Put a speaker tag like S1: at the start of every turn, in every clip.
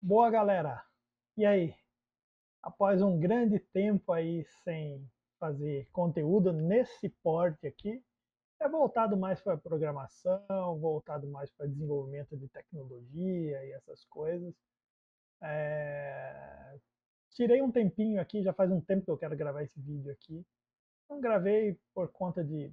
S1: Boa, galera. E aí? Após um grande tempo aí sem fazer conteúdo nesse porte aqui, é voltado mais para programação, voltado mais para desenvolvimento de tecnologia e essas coisas. É... Tirei um tempinho aqui, já faz um tempo que eu quero gravar esse vídeo aqui. Não gravei por conta de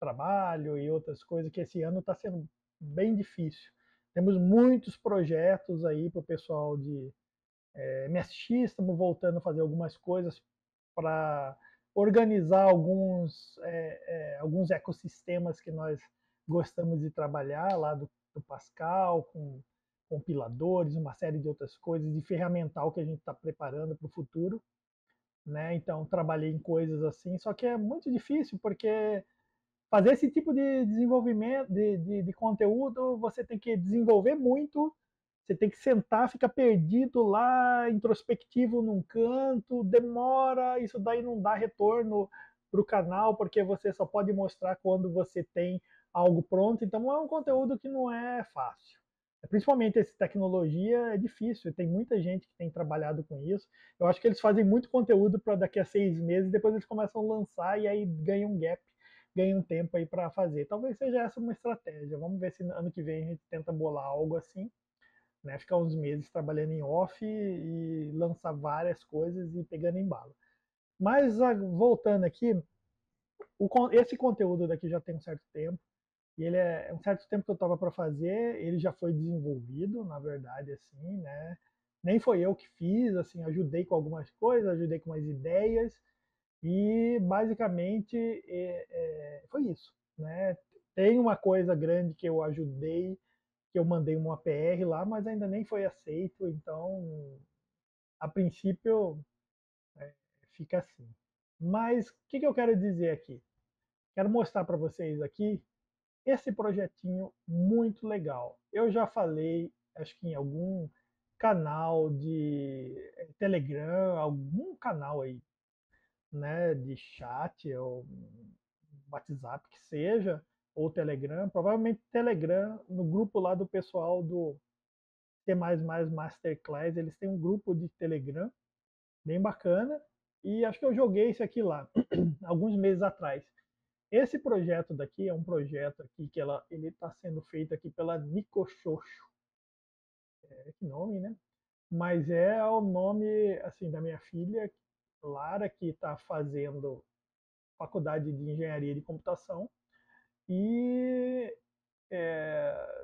S1: trabalho e outras coisas, que esse ano está sendo bem difícil. Temos muitos projetos aí para o pessoal de MSX, estamos voltando a fazer algumas coisas para organizar alguns ecossistemas que nós gostamos de trabalhar lá do Pascal, com compiladores, uma série de outras coisas, de ferramental que a gente está preparando para o futuro. Né? Então, trabalhei em coisas assim, só que é muito difícil, porque fazer esse tipo de desenvolvimento, de conteúdo, você tem que desenvolver muito, você tem que sentar, fica perdido lá, introspectivo num canto, demora, isso daí não dá retorno para o canal, porque você só pode mostrar quando você tem algo pronto, então é um conteúdo que não é fácil. Principalmente essa tecnologia é difícil, tem muita gente que tem trabalhado com isso. Eu acho que eles fazem muito conteúdo para daqui a 6 meses, depois eles começam a lançar e aí ganham um gap, ganha um tempo aí para fazer. Talvez seja essa uma estratégia. Vamos ver se ano que vem a gente tenta bolar algo assim, né? Ficar uns meses trabalhando em off e lançar várias coisas e pegando embalo. Mas voltando aqui, esse conteúdo daqui já tem um certo tempo. E ele é um certo tempo que eu estava para fazer, ele já foi desenvolvido, na verdade, assim, né? Nem foi eu que fiz, assim, ajudei com algumas coisas, ajudei com umas ideias, e basicamente foi isso, né? Tem uma coisa grande que eu ajudei, que eu mandei uma PR lá, mas ainda nem foi aceito, então a princípio fica assim. Mas o que eu quero dizer aqui? Quero mostrar para vocês aqui esse projetinho muito legal. Eu já falei, acho que em algum canal de Telegram, algum canal aí, né, de chat ou WhatsApp que seja, ou Telegram, provavelmente Telegram, no grupo lá do pessoal do T++ Masterclass, eles têm um grupo de Telegram bem bacana, e acho que eu joguei isso aqui lá, alguns meses atrás. Esse projeto daqui é um projeto aqui que ele está sendo feito aqui pela Nicoxoxo, que nome, né? Mas é o nome assim da minha filha, Lara, que está fazendo faculdade de engenharia de computação. E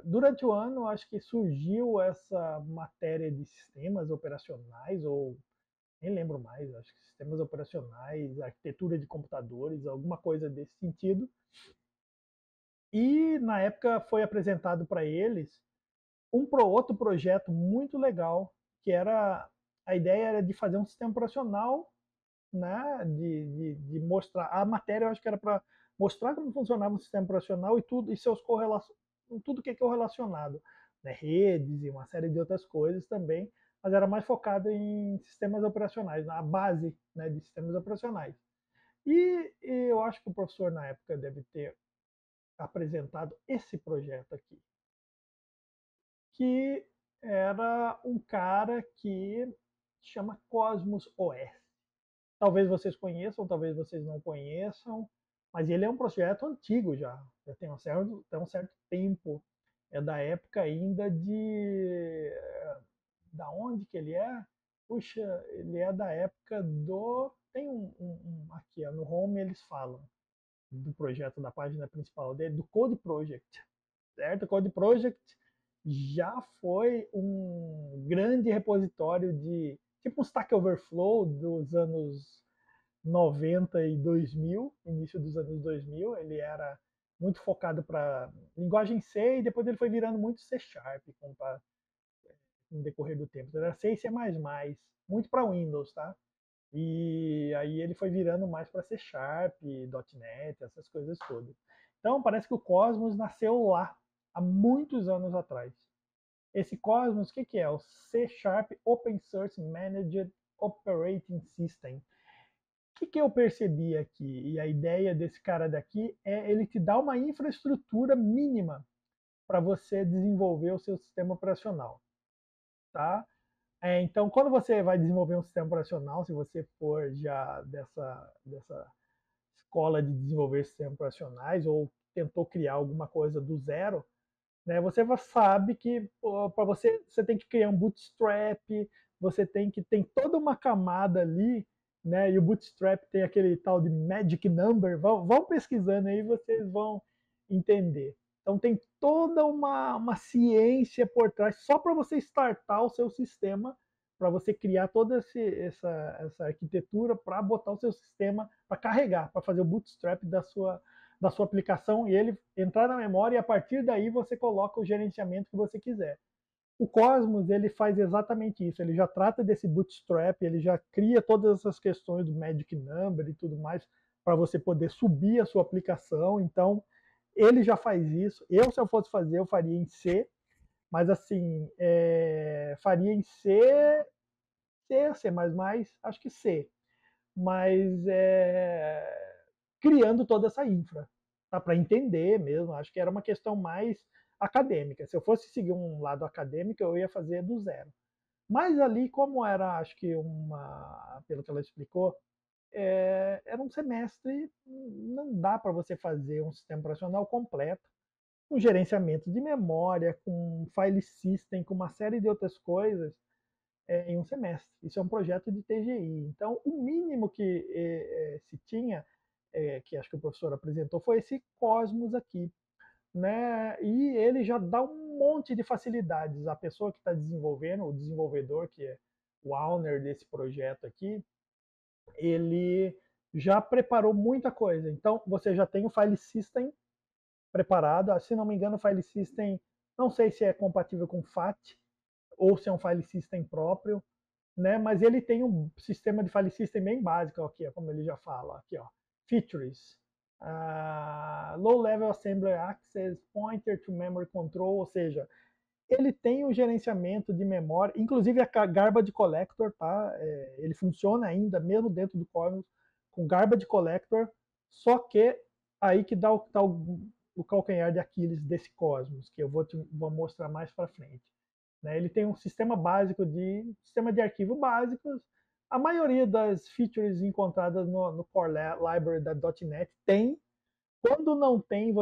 S1: durante o ano, acho que surgiu essa matéria de sistemas operacionais, ou nem lembro mais, acho que sistemas operacionais, arquitetura de computadores, alguma coisa desse sentido. E na época foi apresentado para eles outro projeto muito legal, que era a ideia era de fazer um sistema operacional, né, de mostrar a matéria, eu acho que era para mostrar como funcionava o sistema operacional e tudo, e seus correlacionados, tudo que é correlacionado, né, redes e uma série de outras coisas também, mas era mais focado em sistemas operacionais, na base, né, de sistemas operacionais. E eu acho que o professor na época deve ter apresentado esse projeto aqui, que era um cara que chama Cosmos OS. Talvez vocês conheçam, talvez vocês não conheçam, mas ele é um projeto antigo já tem um certo tempo. É da época ainda de... Da onde que ele é? Puxa, ele é da época do... Tem aqui, no Home eles falam do projeto, da página principal dele, do Code Project, certo? O Code Project já foi um grande repositório de, tipo um Stack Overflow dos anos 90 e 2000, início dos anos 2000, ele era muito focado para linguagem C e depois ele foi virando muito C Sharp no decorrer do tempo. Então, era C e C++, muito para Windows, tá? E aí ele foi virando mais para C Sharp, .NET, essas coisas todas. Então parece que o Cosmos nasceu lá, há muitos anos atrás. Esse Cosmos, o que é? O C Sharp Open Source Managed Operating System. O que eu percebi aqui? E a ideia desse cara daqui é ele te dar uma infraestrutura mínima para você desenvolver o seu sistema operacional. Tá? Então, quando você vai desenvolver um sistema operacional, se você for já dessa escola de desenvolver sistemas operacionais ou tentou criar alguma coisa do zero, né, você sabe que para você tem que criar um bootstrap, você tem toda uma camada ali, né, e o bootstrap tem aquele tal de magic number, vão pesquisando aí, vocês vão entender. Então tem toda uma ciência por trás, só para você startar o seu sistema, para você criar toda essa arquitetura para botar o seu sistema para carregar, para fazer o bootstrap da sua aplicação e ele entrar na memória e a partir daí você coloca o gerenciamento que você quiser. O Cosmos ele faz exatamente isso, ele já trata desse bootstrap, ele já cria todas essas questões do magic number e tudo mais para você poder subir a sua aplicação. Então ele já faz isso. Eu, se eu fosse fazer, eu faria em C, mas assim, faria em C, acho que C, mas criando toda essa infra, tá? Para entender mesmo. Acho que era uma questão mais acadêmica. Se eu fosse seguir um lado acadêmico, eu ia fazer do zero. Mas ali, como era, acho que pelo que ela explicou, era um semestre, não dá para você fazer um sistema operacional completo, com gerenciamento de memória, com file system, com uma série de outras coisas, em um semestre. Isso é um projeto de TGI. Então, o mínimo que se tinha, que acho que o professor apresentou, foi esse Cosmos aqui. Né? E ele já dá um monte de facilidades. A pessoa que está desenvolvendo, o desenvolvedor, que é o owner desse projeto aqui, ele já preparou muita coisa. Então, você já tem o file system preparado. Se não me engano, o file system, não sei se é compatível com FAT ou se é um file system próprio, né? Mas ele tem um sistema de file system bem básico aqui, como ele já fala, aqui, ó, features, low level assembly access, pointer to memory control, ou seja, ele tem o gerenciamento de memória, inclusive a garbage collector, tá? Ele funciona ainda mesmo dentro do Cosmos com garbage collector, só que aí que dá o calcanhar de Aquiles desse Cosmos, que eu vou mostrar mais para frente. Né? Ele tem um sistema de arquivo básicos. A maioria das features encontradas no Core Library da .NET tem. Quando não tem,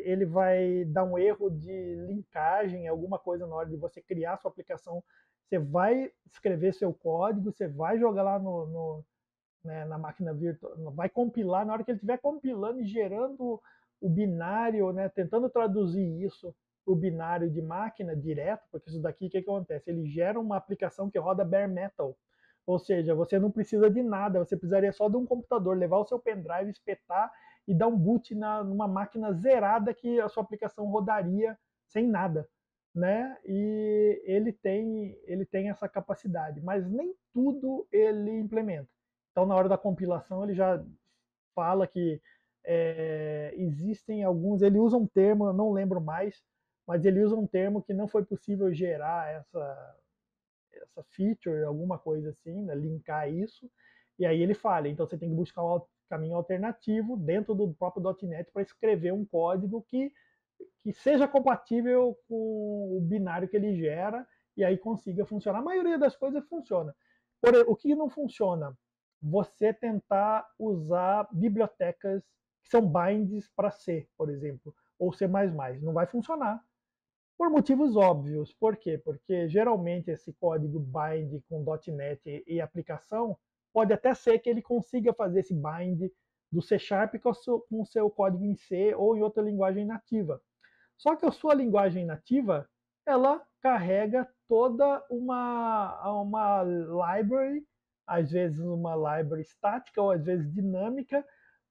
S1: ele vai dar um erro de linkagem, alguma coisa na hora de você criar sua aplicação. Você vai escrever seu código, você vai jogar lá né, na máquina virtual, vai compilar. Na hora que ele estiver compilando e gerando o binário, né, tentando traduzir isso para o binário de máquina direto, porque isso daqui, o que acontece? Ele gera uma aplicação que roda bare metal. Ou seja, você não precisa de nada, você precisaria só de um computador, levar o seu pendrive, espetar e dar um boot numa máquina zerada que a sua aplicação rodaria sem nada. Né? E ele tem essa capacidade, mas nem tudo ele implementa. Então, na hora da compilação, ele já fala que existem alguns. Ele usa um termo, eu não lembro mais, mas ele usa um termo que não foi possível gerar essa feature, alguma coisa assim, né, linkar isso. E aí ele fala, então você tem que buscar um caminho alternativo dentro do próprio .NET para escrever um código que seja compatível com o binário que ele gera e aí consiga funcionar. A maioria das coisas funciona. O que não funciona? Você tentar usar bibliotecas que são binds para C, por exemplo, ou C++. Não vai funcionar. Por motivos óbvios. Por quê? Porque geralmente esse código bind com .NET e aplicação, pode até ser que ele consiga fazer esse bind do C Sharp com o seu código em C ou em outra linguagem nativa. Só que a sua linguagem nativa, ela carrega toda uma library, às vezes uma library estática ou às vezes dinâmica,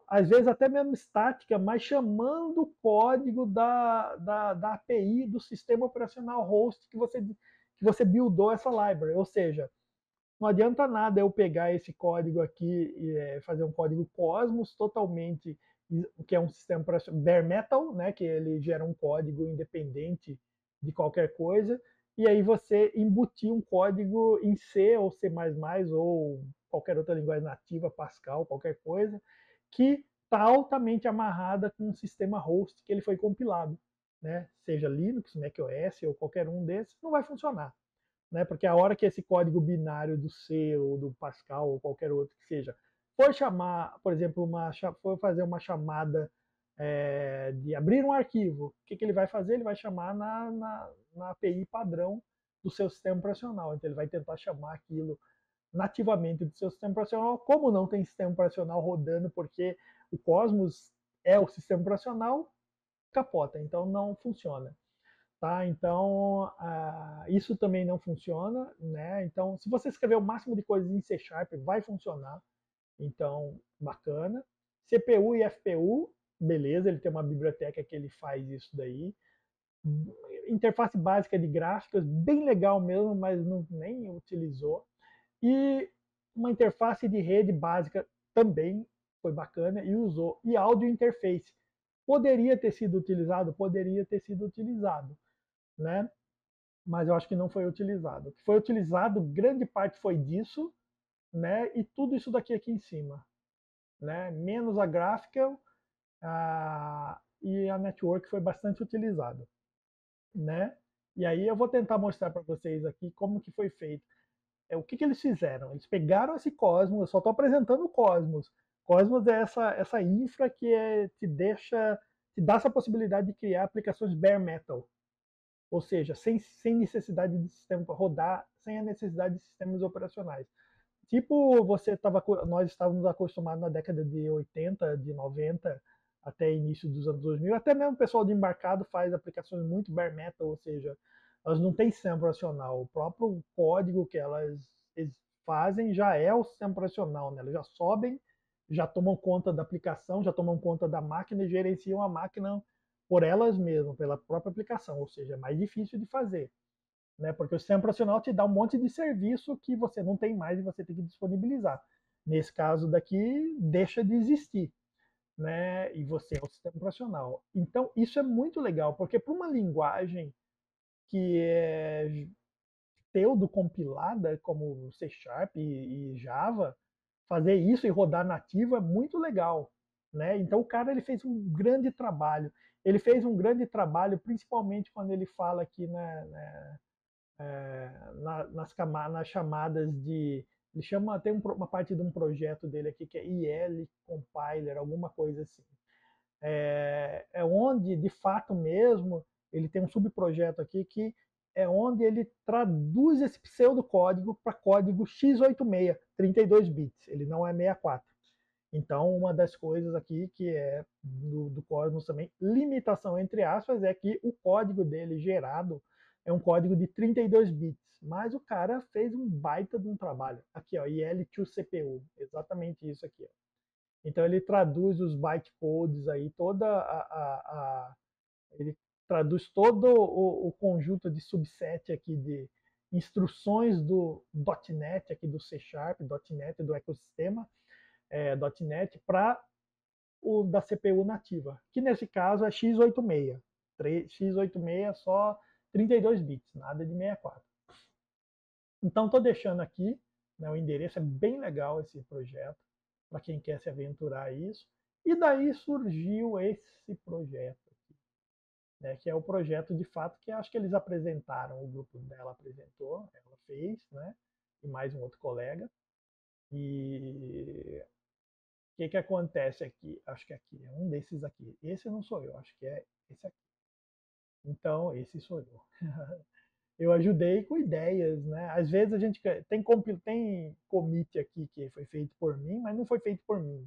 S1: às vezes até mesmo estática, mas chamando o código da API do sistema operacional host que você buildou essa library. Ou seja, não adianta nada eu pegar esse código aqui e fazer um código Cosmos totalmente, que é um sistema bare metal, né, que ele gera um código independente de qualquer coisa, e aí você embutir um código em C ou C++ ou qualquer outra linguagem nativa, Pascal, qualquer coisa, que está altamente amarrada com um sistema host que ele foi compilado, né? Seja Linux, macOS ou qualquer um desses, não vai funcionar. né? Porque a hora que esse código binário do C ou do Pascal ou qualquer outro que seja for chamar, por exemplo, for fazer uma chamada de abrir um arquivo, o que ele vai fazer? Ele vai chamar na API padrão do seu sistema operacional. Então ele vai tentar chamar aquilo nativamente do seu sistema operacional. Como não tem sistema operacional rodando, porque o Cosmos é o sistema operacional, capota, então não funciona. Tá? Então, isso também não funciona, né? Então, se você escrever o máximo de coisas em C Sharp, vai funcionar. Então, bacana. CPU e FPU, beleza, ele tem uma biblioteca que ele faz isso daí. Interface básica de gráficos, bem legal mesmo, mas não, nem utilizou. E uma interface de rede básica também foi bacana e usou. E áudio interface. Poderia ter sido utilizado? Poderia ter sido utilizado, né? Mas eu acho que não foi utilizado. O que foi utilizado, grande parte foi disso, né? E tudo isso daqui aqui em cima, né? Menos a gráfica e a network foi bastante utilizado, né? E aí eu vou tentar mostrar para vocês aqui como que foi feito. O que eles fizeram? Eles pegaram esse Cosmos, eu só estou apresentando o Cosmos. Cosmos é essa infra que te dá essa possibilidade de criar aplicações bare metal, ou seja, sem necessidade de sistema para rodar, sem a necessidade de sistemas operacionais. Tipo, nós estávamos acostumados na década de 80, de 90, até início dos anos 2000, até mesmo o pessoal de embarcado faz aplicações muito bare metal, ou seja, elas não têm sistema operacional. O próprio código que eles fazem já é o sistema operacional, né? Elas já sobem, já tomam conta da aplicação, já tomam conta da máquina e gerenciam a máquina por elas mesmas, pela própria aplicação, ou seja, é mais difícil de fazer, né? Porque o sistema operacional te dá um monte de serviço que você não tem mais e você tem que disponibilizar. Nesse caso daqui, deixa de existir, né? E você é o sistema operacional. Então, isso é muito legal, porque para uma linguagem que é pseudo-compilada, como C Sharp e Java, fazer isso e rodar nativo é muito legal, né? Então o cara ele fez um grande trabalho. Ele fez um grande trabalho, principalmente quando ele fala aqui nas chamadas de. Ele chama, tem uma parte de um projeto dele aqui que é IL Compiler, alguma coisa assim. É onde, de fato mesmo, ele tem um subprojeto aqui que é onde ele traduz esse pseudocódigo para código x86, 32 bits, ele não é 64. Então, uma das coisas aqui que é do Cosmos também, limitação entre aspas, é que o código dele gerado é um código de 32 bits, mas o cara fez um baita de um trabalho. Aqui, ó, IL2CPU, exatamente isso aqui. Ó. Então ele traduz os bytecodes aí, ele traduz todo o conjunto de subset aqui de instruções do .NET, aqui do C Sharp, .NET do ecossistema, .NET para o da CPU nativa, que nesse caso é x86. x86 só 32 bits, nada de 64. Então estou deixando aqui, né, o endereço, é bem legal esse projeto, para quem quer se aventurar a isso. E daí surgiu esse projeto aqui, né, que é o projeto de fato que acho que eles apresentaram, o grupo dela apresentou, ela fez, né, e mais um outro colega. E o que acontece aqui? Acho que aqui é um desses aqui. Esse não sou eu, acho que é esse aqui. Então, esse sou eu. Eu ajudei com ideias, né? Às vezes a gente tem commit aqui que foi feito por mim, mas não foi feito por mim.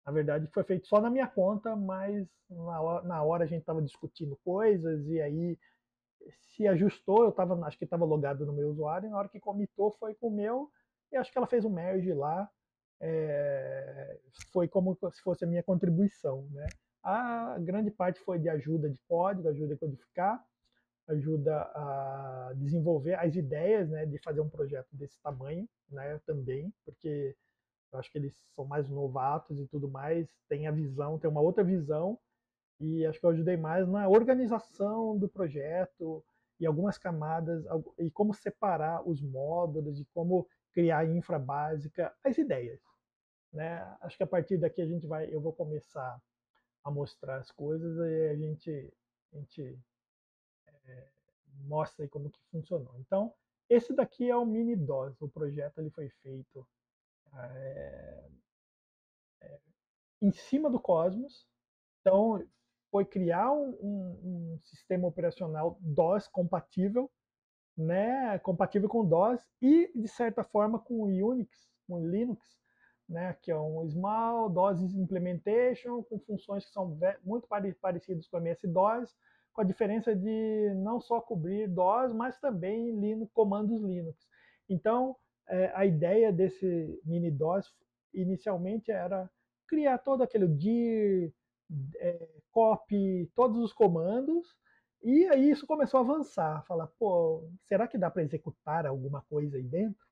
S1: Na verdade, foi feito só na minha conta, mas na hora a gente estava discutindo coisas e aí se ajustou, acho que estava logado no meu usuário, e na hora que comitou foi com o meu, e acho que ela fez um merge lá, foi como se fosse a minha contribuição, né? A grande parte foi de ajuda de código, ajuda a codificar, ajuda a desenvolver as ideias, né, de fazer um projeto desse tamanho, né, também, porque eu acho que eles são mais novatos e tudo mais, tem a visão, tem uma outra visão, e acho que eu ajudei mais na organização do projeto e algumas camadas, e como separar os módulos, e como criar infra básica, as ideias, né? Acho que a partir daqui eu vou começar a mostrar as coisas e a gente mostra aí como que funcionou. Então, Esse daqui é o mini-DOS, o projeto ele foi feito é, em cima do Cosmos, então foi criar um sistema operacional DOS compatível, né, compatível com DOS e de certa forma com o Unix, com o Linux, né, que é um Small DOS Implementation com funções que são muito parecidas com o MS-DOS, com a diferença de não só cobrir DOS, mas também Linux, comandos Linux. Então, a ideia desse mini DOS inicialmente era criar todo aquele dir, copy, todos os comandos, e aí isso começou a avançar, falar, pô, será que dá para executar alguma coisa aí dentro?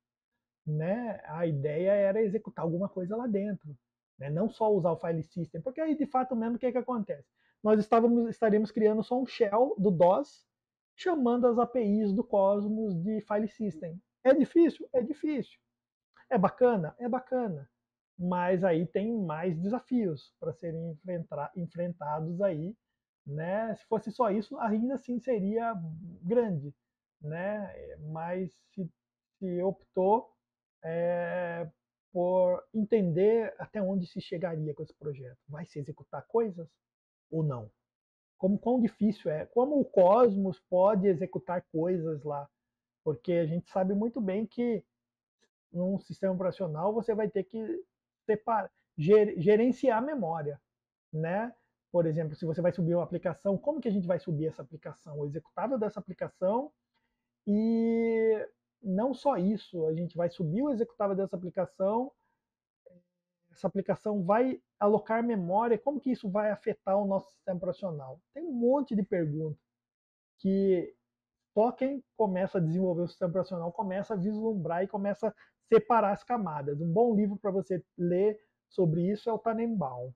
S1: Né? A ideia era executar alguma coisa lá dentro, né? Não só usar o file system, porque aí de fato mesmo o que acontece? Nós estaríamos criando só um shell do DOS, chamando as APIs do Cosmos de file system. É difícil? É difícil. É bacana? É bacana. Mas aí tem mais desafios para serem enfrentados aí, né? Se fosse só isso, ainda assim seria grande, né? Mas se optou é, por entender até onde se chegaria com esse projeto. Vai se executar coisas ou não? Como quão difícil é? Como o Cosmos pode executar coisas lá? Porque a gente sabe muito bem que num sistema operacional você vai ter que separar, gerenciar a memória, né? Por exemplo, se você vai subir uma aplicação, como que a gente vai subir essa aplicação? O executável dessa aplicação e não só isso, a gente vai subir o executável dessa aplicação, essa aplicação vai alocar memória, como que isso vai afetar o nosso sistema operacional? Tem um monte de perguntas que só quem começa a desenvolver o sistema operacional começa a vislumbrar e começa a separar as camadas. Um bom livro para você ler sobre isso é o Tannenbaum,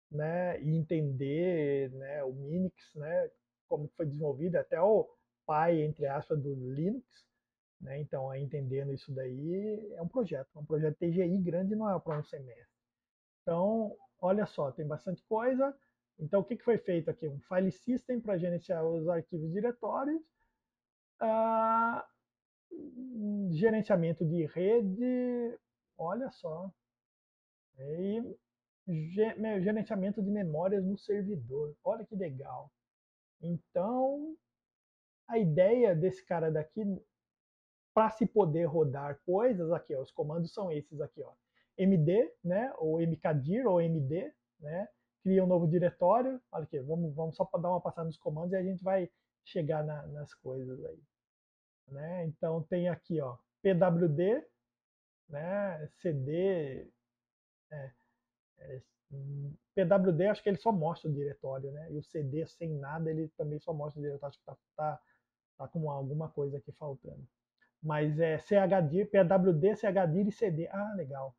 S1: né? E entender, né, o Minix, né, como foi desenvolvido, até o pai, entre aspas, do Linux, né? Então, entendendo isso daí, é um projeto TGI grande, não é para um semestre. Então, olha só, tem bastante coisa. Então, o que foi feito aqui? Um file system para gerenciar os arquivos e diretórios, ah, gerenciamento de rede, olha só, e gerenciamento de memórias no servidor, olha que legal. Então, a ideia desse cara daqui, para se poder rodar coisas, aqui, ó, os comandos são esses aqui, ó, md, né, ou mkdir, ou md, né, cria um novo diretório, olha aqui, vamos só para dar uma passada nos comandos e a gente vai chegar nas coisas aí. Né? Então tem aqui, ó, pwd, né, cd, é, é, pwd acho que ele só mostra o diretório, né? E o cd sem nada ele também só mostra o diretório, acho que tá com alguma coisa aqui faltando. Mas é chdir, pwd, chdir e cd. Ah, legal.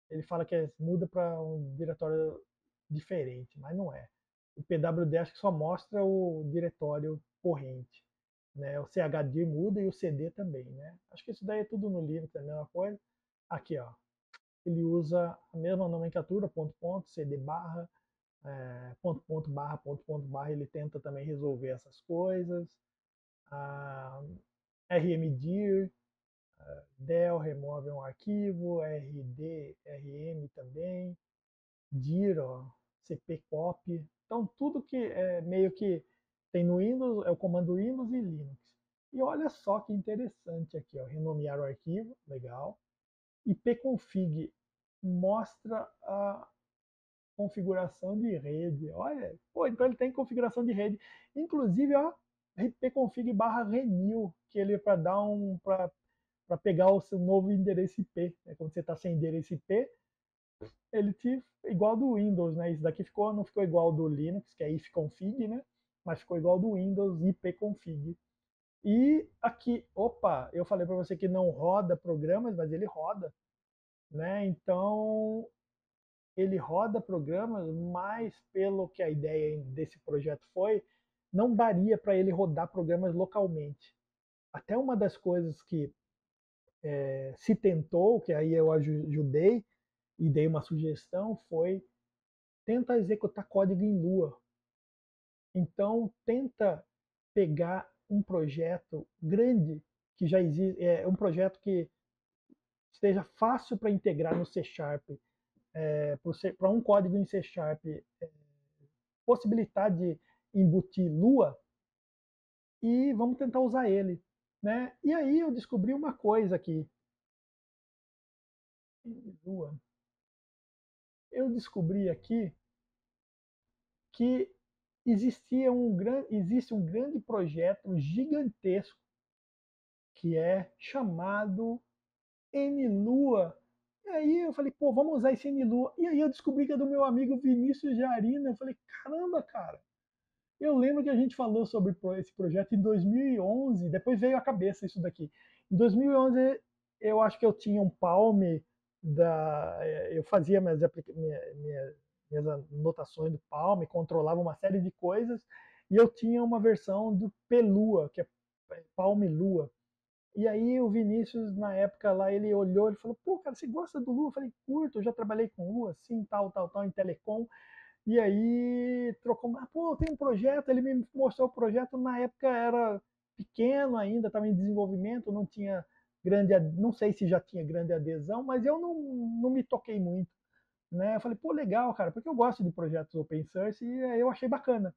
S1: Ele fala que muda para um diretório diferente, mas não é. O pwd acho que só mostra o diretório corrente. Né? O chdir muda e o cd também. Né? Acho que isso daí é tudo no Linux, é a mesma coisa. Aqui, ó, ele usa a mesma nomenclatura, ponto, ponto, cd barra, ponto, ponto, barra, ele tenta também resolver essas coisas. Ah, rmdir, del remove um arquivo, rd, rm também, dir, ó, cpcopy. Então, tudo que é meio que tem no Windows é o comando Windows e Linux. E olha só que interessante aqui, ó, renomear o arquivo, legal. ipconfig mostra a configuração de rede. Olha, pô, então ele tem configuração de rede. Inclusive, ó, ipconfig barra renew, que ele é para dar para pegar o seu novo endereço IP. Né? Quando você está sem endereço IP, ele te igual do Windows, né? Isso daqui não ficou igual ao do Linux, que é ifconfig, né? Mas ficou igual ao do Windows, ipconfig. E aqui, opa, eu falei para você que não roda programas, mas ele roda, né? Então, ele roda programas, mas pelo que a ideia desse projeto foi, não daria para ele rodar programas localmente. Até uma das coisas que se tentou, que aí eu ajudei e dei uma sugestão, foi tenta executar código em Lua. Então, tenta pegar um projeto grande que já existe, é um projeto que seja fácil para integrar no C Sharp, para um código em C Sharp possibilitar de embutir Lua, e vamos tentar usar ele. Né? E aí eu descobri uma coisa aqui. Lua. Eu descobri aqui que existe um grande projeto gigantesco que é chamado NLua. E aí eu falei, pô, vamos usar esse NLua. E aí eu descobri que é do meu amigo Vinícius Jarina. Eu falei, caramba, cara. Eu lembro que a gente falou sobre esse projeto em 2011, depois veio à cabeça isso daqui. Em 2011, eu acho que eu tinha um Palm, eu fazia minhas anotações do Palm, controlava uma série de coisas, e eu tinha uma versão do Pelua, que é Palm Lua. E aí o Vinícius, na época lá, ele olhou e falou, pô, cara, você gosta do Lua? Eu falei, curto, eu já trabalhei com Lua, assim, tal, em telecom. E aí trocou, pô, tem um projeto, ele me mostrou o projeto, na época era pequeno ainda, estava em desenvolvimento, não tinha grande, não sei se já tinha grande adesão, mas eu não me toquei muito. Né? Eu falei, pô, legal, cara, porque eu gosto de projetos open source e aí eu achei bacana.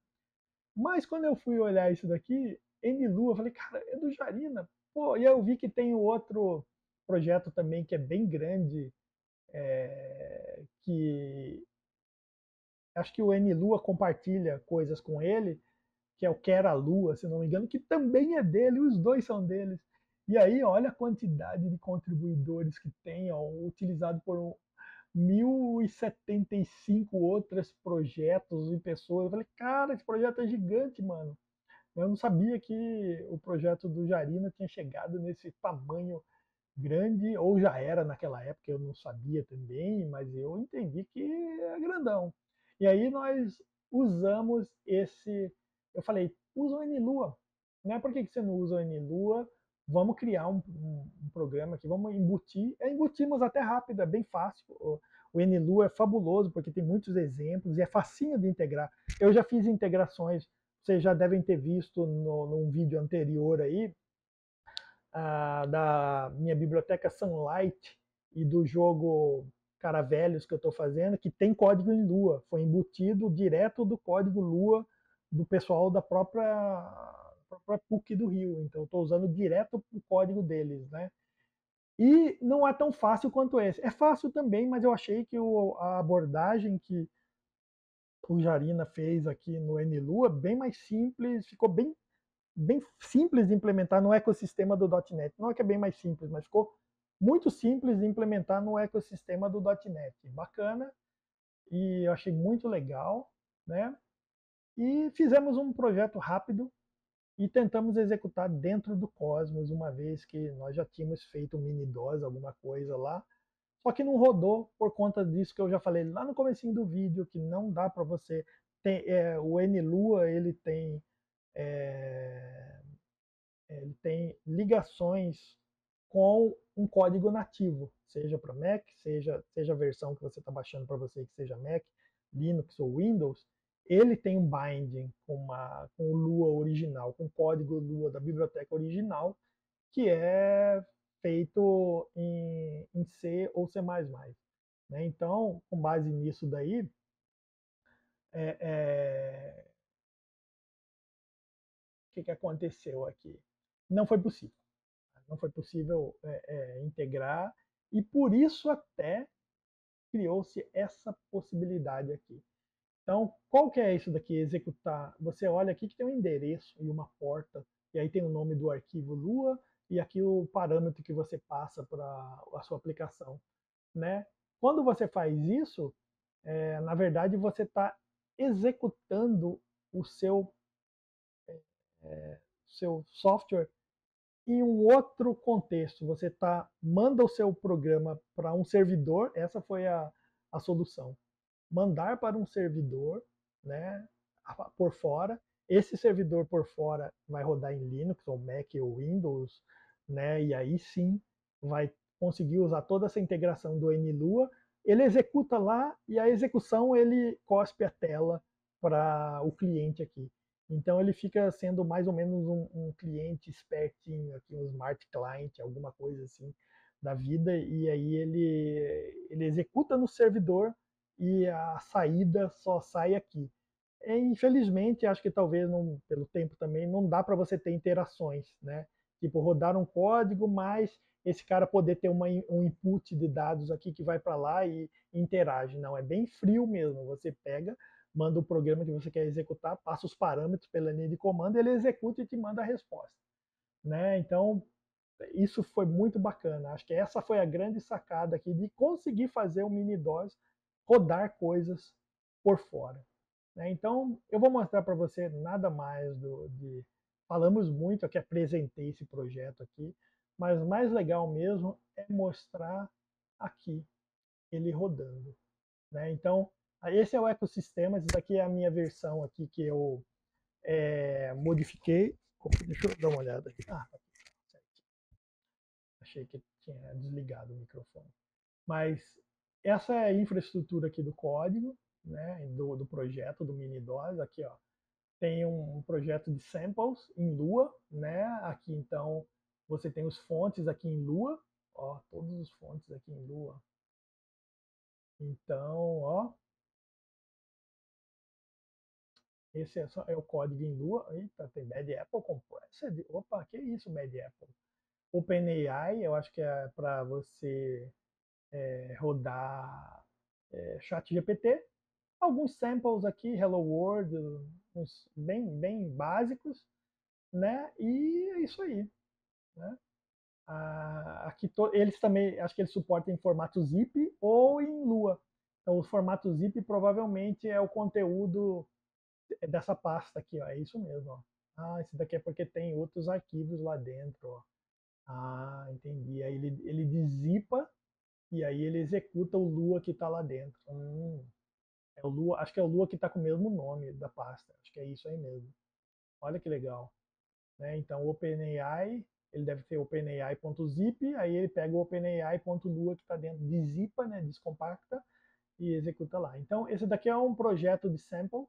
S1: Mas quando eu fui olhar isso daqui, NLU, eu falei, cara, é do Jarina. Pô, e eu vi que tem outro projeto também que é bem grande, que acho que o NLua compartilha coisas com ele, que é o Quera Lua, se não me engano, que também é dele, os dois são deles. E aí, olha a quantidade de contribuidores que tem, ó, utilizado por 1075 outros projetos e pessoas. Eu falei, cara, esse projeto é gigante, mano. Eu não sabia que o projeto do Jarina tinha chegado nesse tamanho grande, ou já era naquela época, eu não sabia também, mas eu entendi que é grandão. E aí nós usamos esse, eu falei, usa o NLua. Não é por que você não usa o NLua? Vamos criar um programa aqui, vamos embutir. Embutimos até rápido, é bem fácil. O NLua é fabuloso porque tem muitos exemplos e é facinho de integrar. Eu já fiz integrações, vocês já devem ter visto num vídeo anterior aí, da minha biblioteca Sunlight e do jogo Caravelhos que eu estou fazendo, que tem código em Lua. Foi embutido direto do código Lua do pessoal da própria PUC do Rio. Então, eu estou usando direto o código deles. Né? E não é tão fácil quanto esse. É fácil também, mas eu achei que a abordagem que o Jarina fez aqui no NLua é bem mais simples, ficou bem simples de implementar no ecossistema do .NET. Não é que é bem mais simples, mas ficou muito simples de implementar no ecossistema do .NET. Bacana, e eu achei muito legal, né? E fizemos um projeto rápido e tentamos executar dentro do Cosmos, uma vez que nós já tínhamos feito um mini-DOS, alguma coisa lá, só que não rodou por conta disso que eu já falei lá no comecinho do vídeo, que não dá para você... o NLua, é, ele tem ligações com um código nativo, seja para Mac, seja a versão que você está baixando para você, que seja Mac, Linux ou Windows, ele tem um binding com o Lua original, com o código Lua da biblioteca original, que é feito em C ou C++. Né? Então, com base nisso daí, o que aconteceu aqui? Não foi possível. Não foi possível integrar, e por isso até criou-se essa possibilidade aqui. Então, qual que é isso daqui? Executar. Você olha aqui que tem um endereço e uma porta, e aí tem o nome do arquivo Lua, e aqui o parâmetro que você passa para a sua aplicação. Né? Quando você faz isso, na verdade você está executando o seu software em um outro contexto. Você manda o seu programa para um servidor, essa foi a solução. Mandar para um servidor, né, por fora. Esse servidor por fora vai rodar em Linux, ou Mac ou Windows, né, e aí sim vai conseguir usar toda essa integração do NLua. Ele executa lá e a execução ele cospe a tela para o cliente aqui. Então ele fica sendo mais ou menos um cliente espertinho aqui, um smart client, alguma coisa assim da vida, e aí ele executa no servidor e a saída só sai aqui. Infelizmente, acho que talvez não, pelo tempo também, não dá para você ter interações, né? Tipo, rodar um código, mas esse cara poder ter um input de dados aqui que vai para lá e interage. Não, é bem frio mesmo. Você pega, manda o programa que você quer executar, passa os parâmetros pela linha de comando, ele executa e te manda a resposta, né? Então, isso foi muito bacana. Acho que essa foi a grande sacada aqui de conseguir fazer o mini-DOS rodar coisas por fora, né? Então, eu vou mostrar para você nada mais de... Falamos muito, aqui apresentei esse projeto aqui, mas o mais legal mesmo é mostrar aqui ele rodando, né? Então, esse é o ecossistema, essa aqui é a minha versão aqui que eu modifiquei. Deixa eu dar uma olhada aqui. Achei que tinha desligado o microfone. Mas essa é a infraestrutura aqui do código, né, do projeto, do mini-DOS. Aqui, ó, tem um projeto de samples em Lua, né? Aqui, então, você tem os fontes aqui em Lua, ó, todos os fontes aqui em Lua. Então, ó, esse é o código em Lua. Eita, tem Bad Apple Compressed. Opa, que isso, Bad Apple? OpenAI, eu acho que é para você rodar chat GPT, alguns samples aqui, Hello World, uns bem básicos, né? E é isso aí, né? Aqui eles também, acho que eles suportam em formato zip ou em Lua. Então o formato zip provavelmente é o conteúdo dessa pasta aqui, ó. É isso mesmo, ó. Esse daqui é porque tem outros arquivos lá dentro, ó. Entendi. Aí ele dizipa e aí ele executa o Lua que está lá dentro. É o Lua, acho que é o Lua que está com o mesmo nome da pasta. Acho que é isso aí mesmo. Olha que legal, né? Então o OpenAI, ele deve ter openai.zip, aí ele pega o openai.lua que está dentro, zipa, né, descompacta e executa lá. Então esse daqui é um projeto de samples,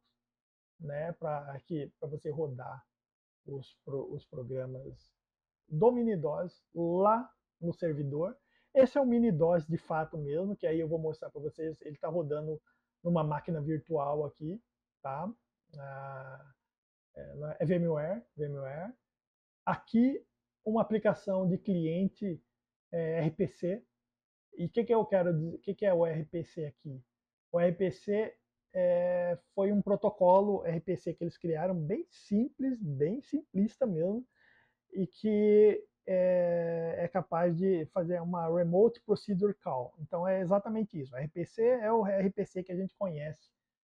S1: né, para você rodar os programas do Mini-DOS lá no servidor. Esse é o Mini-DOS de fato mesmo, que aí eu vou mostrar para vocês. Ele está rodando numa máquina virtual aqui, tá? Ah, é VMware. Aqui, uma aplicação de cliente RPC. E o que eu quero dizer? O que é o RPC aqui? O RPC foi um protocolo RPC que eles criaram bem simples, bem simplista mesmo, e que é capaz de fazer uma Remote Procedure Call. Então é exatamente isso. O RPC é o RPC que a gente conhece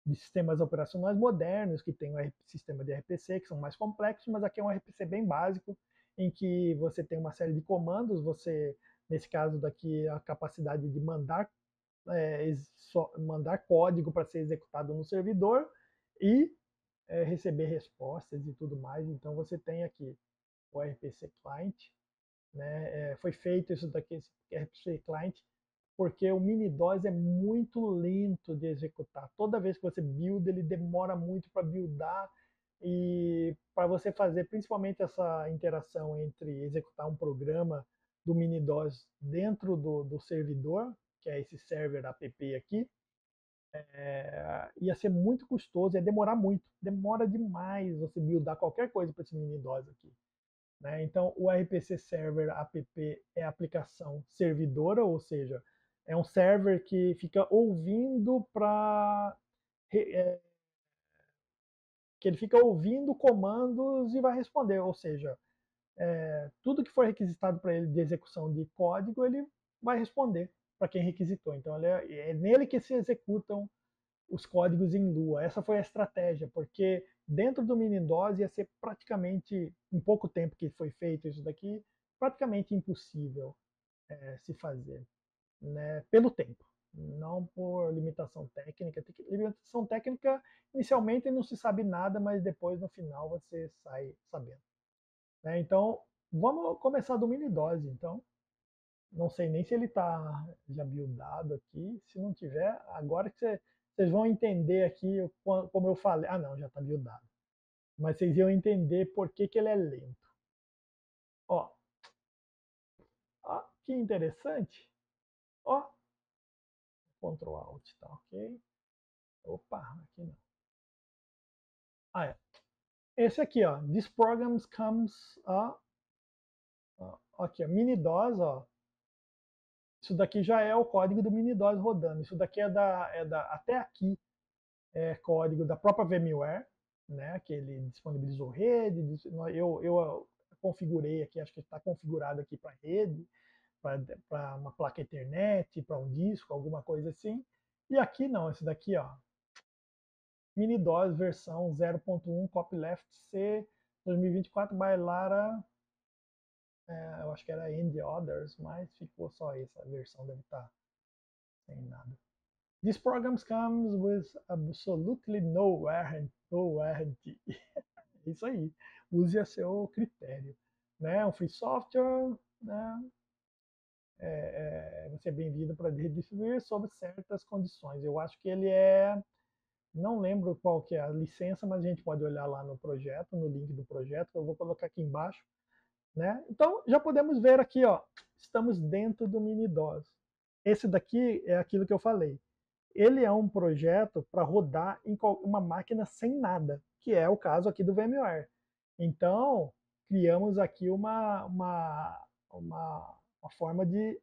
S1: de sistemas operacionais modernos, que tem o sistema de RPC, que são mais complexos, mas aqui é um RPC bem básico, em que você tem uma série de comandos, você, nesse caso daqui, a capacidade de mandar código para ser executado no servidor e receber respostas e tudo mais. Então você tem aqui o RPC Client, né? Foi feito isso daqui, esse RPC Client, porque o mini-DOS é muito lento de executar. Toda vez que você builda, ele demora muito para buildar, e para você fazer principalmente essa interação entre executar um programa do mini-DOS dentro do servidor, que é esse server app aqui, ia ser muito custoso, ia demorar muito, demora demais você buildar qualquer coisa para esse mini-DOS aqui, né? Então, o RPC Server app é a aplicação servidora, ou seja, é um server que fica ouvindo para que ele fica ouvindo comandos e vai responder, ou seja, tudo que for requisitado para ele de execução de código, ele vai responder para quem requisitou. Então, é nele que se executam os códigos em Lua. Essa foi a estratégia, porque dentro do mini-DOS ia ser praticamente, em pouco tempo que foi feito isso daqui, praticamente impossível se fazer, né? Pelo tempo, não por limitação técnica. Limitação técnica, inicialmente não se sabe nada, mas depois, no final, você sai sabendo, né? Então, vamos começar do mini-DOS, então. Não sei nem se ele está já buildado aqui. Se não tiver, agora que vocês vão entender aqui como eu falei. Não, já está buildado. mas vocês iam entender por que, que ele é lento. Ó, ó, que interessante. Ó, Ctrl Alt, tá ok? Opa, aqui não. Ah, é. Esse aqui, ó, this program comes, aqui, ó, mini-DOS, ó. Isso daqui já é o código do mini-DOS rodando. Isso daqui até aqui é código da própria VMware, né, que ele disponibilizou rede, eu configurei aqui, acho que está configurado aqui para rede, para uma placa Ethernet, para um disco, alguma coisa assim. E aqui não, esse daqui, ó, mini-DOS versão 0.1 copyleft C 2024 by Lara, eu acho que era End Others, mas ficou só essa versão, deve estar sem nada. This program comes with absolutely no warranty. É isso aí. Use a seu critério. Né? Um free software, né? Você é bem-vindo para redistribuir sob certas condições. Eu acho que ele é, não lembro qual que é a licença, mas a gente pode olhar lá no projeto, no link do projeto, que eu vou colocar aqui embaixo. Né? Então, já podemos ver aqui, ó, estamos dentro do mini-DOS. Esse daqui é aquilo que eu falei. Ele é um projeto para rodar em uma máquina sem nada, que é o caso aqui do VMware. Então, criamos aqui uma forma de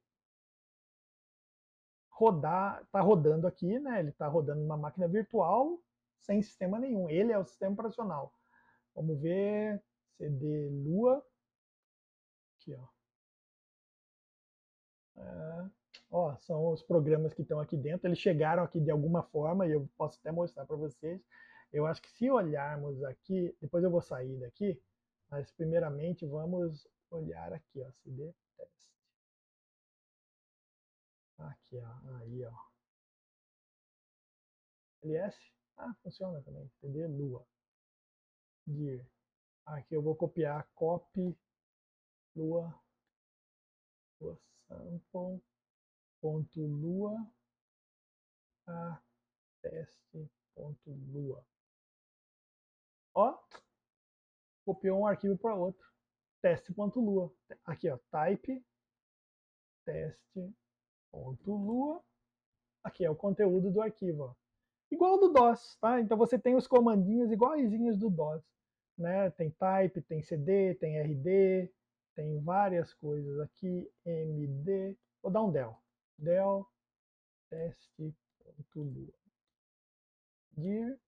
S1: rodar, está rodando aqui, né? Ele está rodando numa máquina virtual sem sistema nenhum. Ele é o sistema operacional. Vamos ver, CD Lua, aqui, ó. Ó, são os programas que estão aqui dentro. Eles chegaram aqui de alguma forma e eu posso até mostrar para vocês. Eu acho que se olharmos aqui, depois eu vou sair daqui, mas primeiramente vamos olhar aqui, ó, CD test. Aqui, ó, aí, ó. LS? Ah, funciona também. CD Lua. Dir. Aqui eu vou copiar copy Lua, Lua sample ponto Lua a teste ponto Lua. Ó, copiou um arquivo para outro. Teste.lua. Aqui, ó, type teste.lua. Aqui é o conteúdo do arquivo, ó. Igual do DOS, tá? Então você tem os comandinhos iguaizinhos do DOS, né? Tem type, tem cd, tem rd, tem várias coisas aqui, md. Vou dar um del. Del teste.lua. Dir.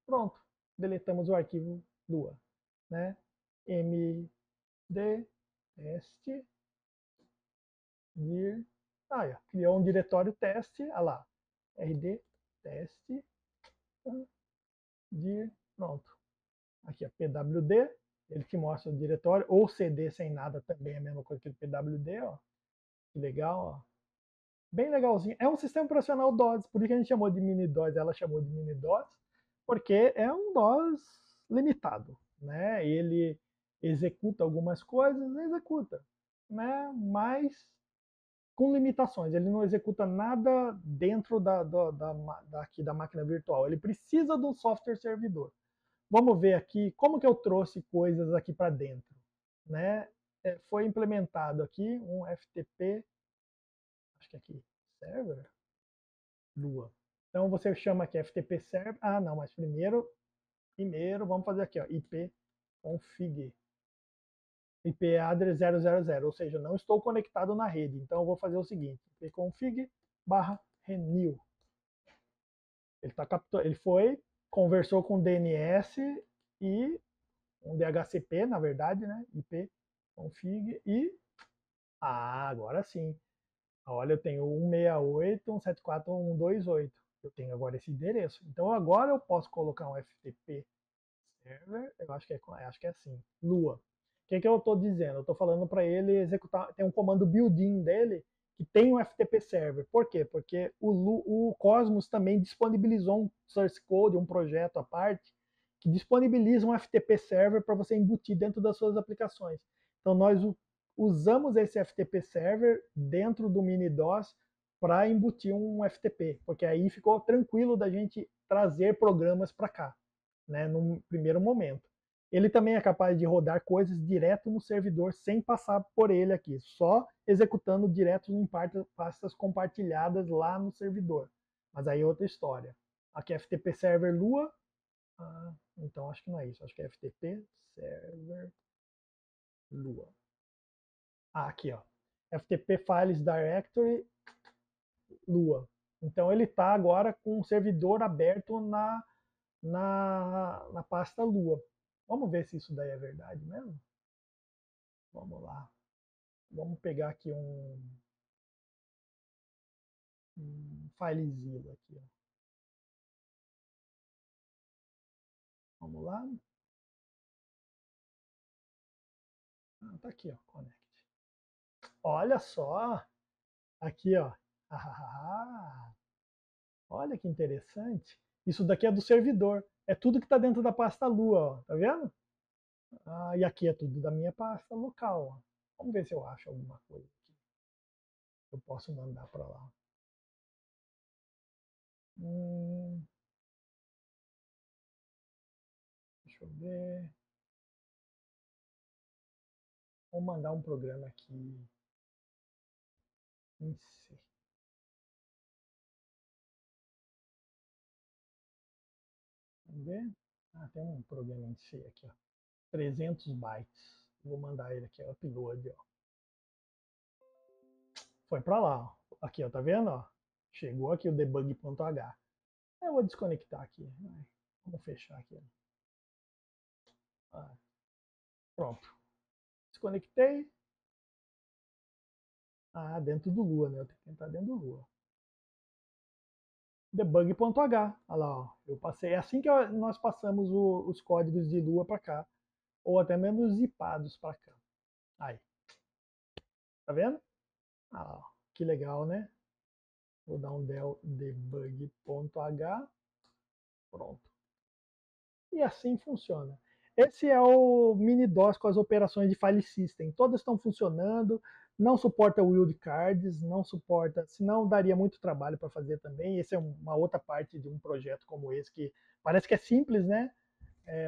S1: Pronto. Deletamos o arquivo lua, né? md teste dir. Criou um diretório teste, olha lá, rd teste dir, pronto. Aqui, ó, pwd, ele que mostra o diretório, ou cd sem nada também é a mesma coisa que o pwd, ó. Que legal, ó. Bem legalzinho. É um sistema operacional DOS, por isso que a gente chamou de mini DOS, ela chamou de mini DOS, porque é um DOS limitado, né? Ele executa algumas coisas, executa, né? Mas com limitações. Ele não executa nada dentro aqui da máquina virtual. Ele precisa de um software servidor. Vamos ver aqui como que eu trouxe coisas aqui para dentro. Né? Foi implementado aqui um FTP, acho que aqui, server, Lua. Então você chama aqui FTP server. Ah, não, mas primeiro vamos fazer aqui, ó, IP config. IP address 000, ou seja, não estou conectado na rede. Então eu vou fazer o seguinte, ipconfig barra renew. Ele foi, conversou com o DNS e um DHCP, na verdade, né? IP config e agora sim. Olha, eu tenho 168.174.128. Eu tenho agora esse endereço. Então agora eu posso colocar um FTP server, eu acho que é assim, Lua. O que eu estou dizendo? Eu estou falando para ele executar, tem um comando built-in dele que tem um FTP server. Por quê? Porque o Cosmos também disponibilizou um source code, um projeto à parte, que disponibiliza um FTP server para você embutir dentro das suas aplicações. Então nós usamos esse FTP server dentro do mini-DOS para embutir um FTP, porque aí ficou tranquilo da gente trazer programas para cá, né, num primeiro momento. Ele também é capaz de rodar coisas direto no servidor sem passar por ele aqui, só executando direto em pastas compartilhadas lá no servidor. Mas aí é outra história. Aqui é FTP Server Lua. Então acho que não é isso, acho que é FTP Server Lua. Aqui, ó. FTP Files Directory Lua. Então ele está agora com um servidor aberto na pasta Lua. Vamos ver se isso daí é verdade mesmo? Vamos lá. Vamos pegar aqui um FileZilla aqui. Ó. Vamos lá. Tá aqui, ó, Connect. Olha só. Aqui, ó. Olha que interessante. Isso daqui é do servidor. É tudo que está dentro da pasta Lua, ó. Tá vendo? E aqui é tudo da minha pasta local. Ó. Vamos ver se eu acho alguma coisa aqui. Eu posso mandar para lá. Deixa eu ver. Vou mandar um programa aqui em C. Vamos ver. Tem um programa em C aqui, ó. 300 bytes. Vou mandar ele aqui, ó, upload, ó. Foi para lá, ó. Aqui, ó, tá vendo, ó? Chegou aqui o debug.h. Eu vou desconectar aqui. Vamos fechar aqui. Pronto. Desconectei. Dentro do Lua, né? Eu tenho que entrar dentro do Lua. Debug.h. Olha lá, ó. Eu passei. É assim que nós passamos os códigos de Lua para cá. Ou até mesmo zipados para cá. Aí. Tá vendo? Ó, que legal, né? Vou dar um del debug.h. Pronto. E assim funciona. Esse é o mini-DOS com as operações de file system. Todas estão funcionando, não suporta wildcards, não suporta, senão daria muito trabalho para fazer também. Essa é uma outra parte de um projeto como esse, que parece que é simples, né?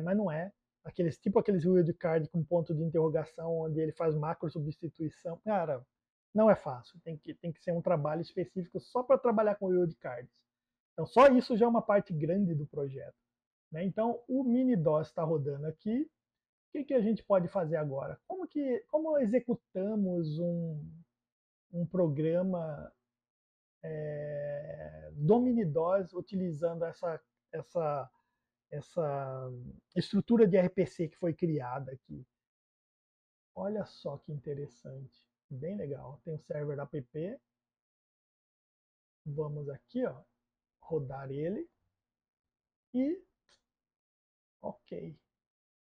S1: Mas não é. Aqueles wildcards com ponto de interrogação, onde ele faz macro substituição. Cara, não é fácil. Tem que ser um trabalho específico só para trabalhar com wildcards. Então, só isso já é uma parte grande do projeto. Né? Então, o mini-DOS está rodando aqui. O que a gente pode fazer agora? Como executamos um programa do mini-DOS utilizando essa, essa estrutura de RPC que foi criada aqui? Olha só que interessante. Bem legal. Tem o server app. Vamos aqui, ó, rodar ele. E, ok.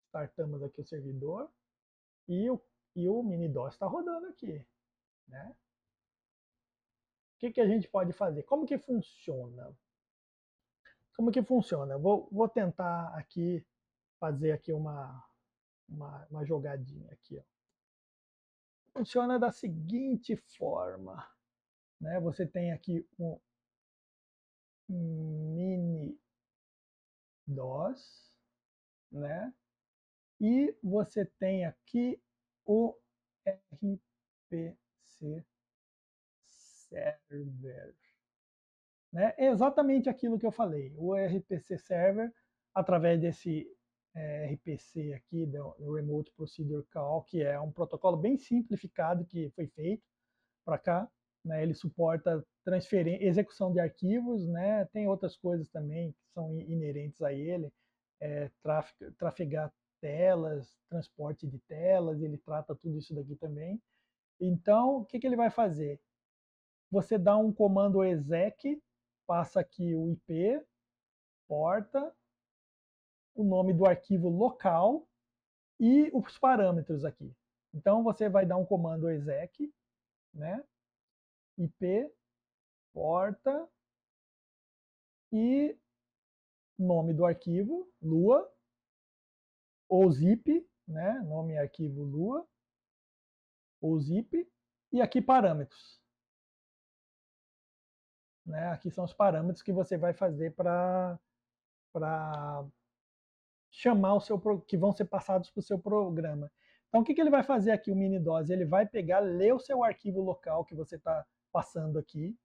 S1: Startamos aqui o servidor. E o mini-DOS está rodando aqui. Né? O que a gente pode fazer? Como que funciona? Como que funciona? Vou tentar aqui fazer aqui uma jogadinha aqui. Ó. Funciona da seguinte forma. Né? Você tem aqui um mini DOS, né? E você tem aqui o RPC Server. Né? É exatamente aquilo que eu falei. O RPC Server, através desse RPC aqui, do Remote Procedure Call, que é um protocolo bem simplificado que foi feito para cá. Né? Ele suporta execução de arquivos, né? Tem outras coisas também que são inerentes a ele, trafegar telas, transporte de telas, ele trata tudo isso daqui também. Então, o que ele vai fazer? Você dá um comando exec, passa aqui o IP, porta, o nome do arquivo local e os parâmetros aqui. Então você vai dar um comando exec, né? IP, porta e nome do arquivo, Lua, ou zip, né? Nome arquivo Lua, ou zip, e aqui parâmetros. Né? Aqui são os parâmetros que você vai fazer para chamar que vão ser passados para o seu programa. Então, o que ele vai fazer aqui, o Mini-DOS? Ele vai pegar, ler o seu arquivo local que você está passando aqui,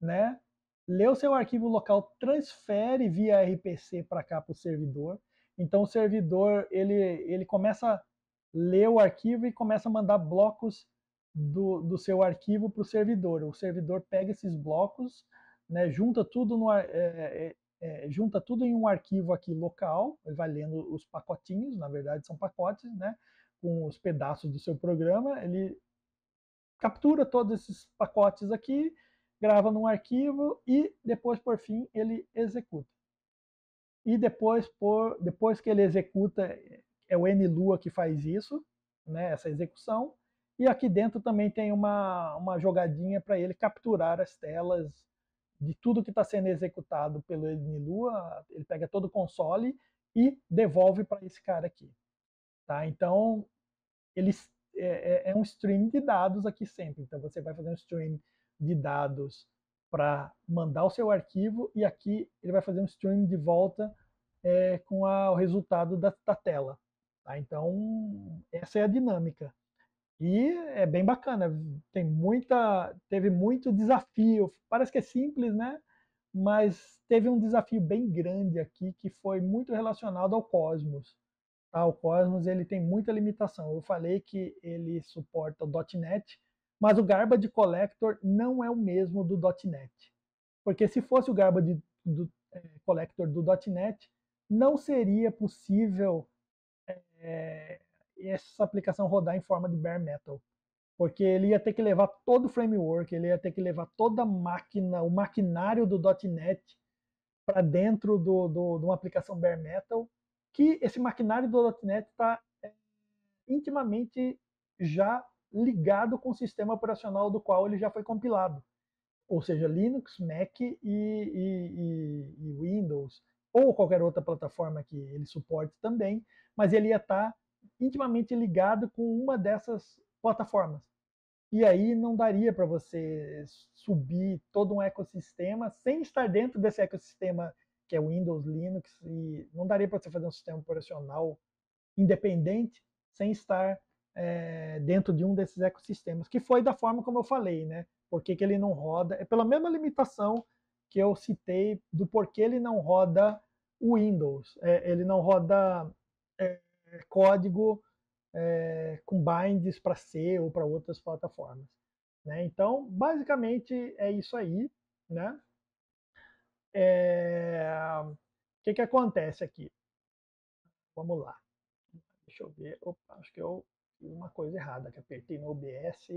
S1: né? Lê o seu arquivo local, transfere via RPC para cá para o servidor. Então, o servidor ele começa a ler o arquivo e começa a mandar blocos do seu arquivo para o servidor. O servidor pega esses blocos, né, junta tudo junta tudo em um arquivo aqui local, ele vai lendo os pacotinhos, na verdade são pacotes, né, com os pedaços do seu programa, ele captura todos esses pacotes aqui, grava num arquivo e depois, por fim, ele executa. E depois que ele executa, é o NLUA que faz isso, né, essa execução, e aqui dentro também tem uma jogadinha para ele capturar as telas de tudo que está sendo executado pelo NLUA, ele pega todo o console e devolve para esse cara aqui. Tá? Então, ele é um stream de dados aqui sempre. Então, você vai fazer um stream de dados para mandar o seu arquivo e aqui ele vai fazer um stream de volta com o resultado da tela. Tá? Então, essa é a dinâmica. E é bem bacana, teve muito desafio. Parece que é simples, né? Mas teve um desafio bem grande aqui que foi muito relacionado ao Cosmos. Tá? O Cosmos ele tem muita limitação. Eu falei que ele suporta o .NET, mas o Garbage Collector não é o mesmo do .NET. Porque se fosse o Garbage Collector do .NET, não seria possível essa aplicação rodar em forma de bare metal, porque ele ia ter que levar todo o framework, ele ia ter que levar toda a máquina, o maquinário do .NET para dentro de uma aplicação bare metal, que esse maquinário do .NET está intimamente já ligado com o sistema operacional do qual ele já foi compilado, ou seja, Linux, Mac e Windows, ou qualquer outra plataforma que ele suporte também, mas ele ia estar intimamente ligado com uma dessas plataformas. E aí não daria para você subir todo um ecossistema sem estar dentro desse ecossistema que é Windows, Linux, e não daria para você fazer um sistema operacional independente sem estar dentro de um desses ecossistemas, que foi da forma como eu falei, né? Por que ele não roda? É pela mesma limitação que eu citei do porquê ele não roda o Windows. Ele não roda código com binds para C ou para outras plataformas. Né? Então, basicamente é isso aí. Né? O que acontece aqui? Vamos lá. Deixa eu ver. Opa, acho que eu fiz uma coisa errada, que apertei no OBS.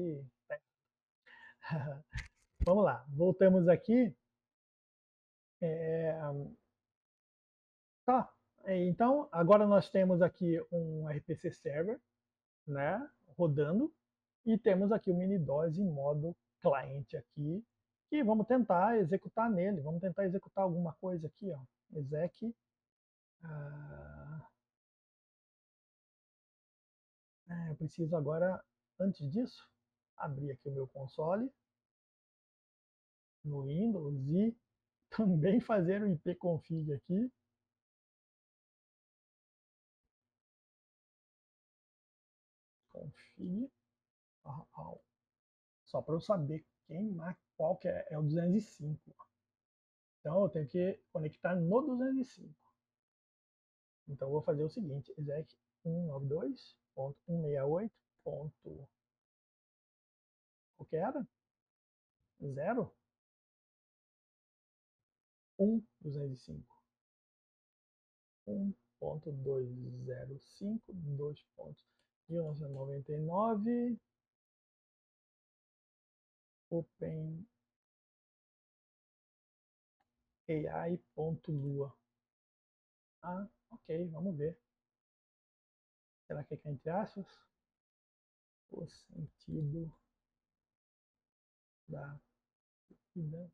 S1: Vamos lá, voltamos aqui. Tá. Então, agora nós temos aqui um RPC Server, né, rodando, e temos aqui o Mini-DOS em modo cliente aqui, e vamos tentar executar nele, vamos tentar executar alguma coisa aqui, ó, exec, eu preciso agora, antes disso, abrir aqui o meu console, no Windows, e também fazer o ipconfig aqui, config, só para eu saber qual que é o 205. Então eu tenho que conectar no 205. Então eu vou fazer o seguinte, exec 192.168. O que era? 0? 1, 205. 1.205, 2.1999, Open AI.lua. Ah, ok, vamos ver. Será que é entre aspas? O sentido da vida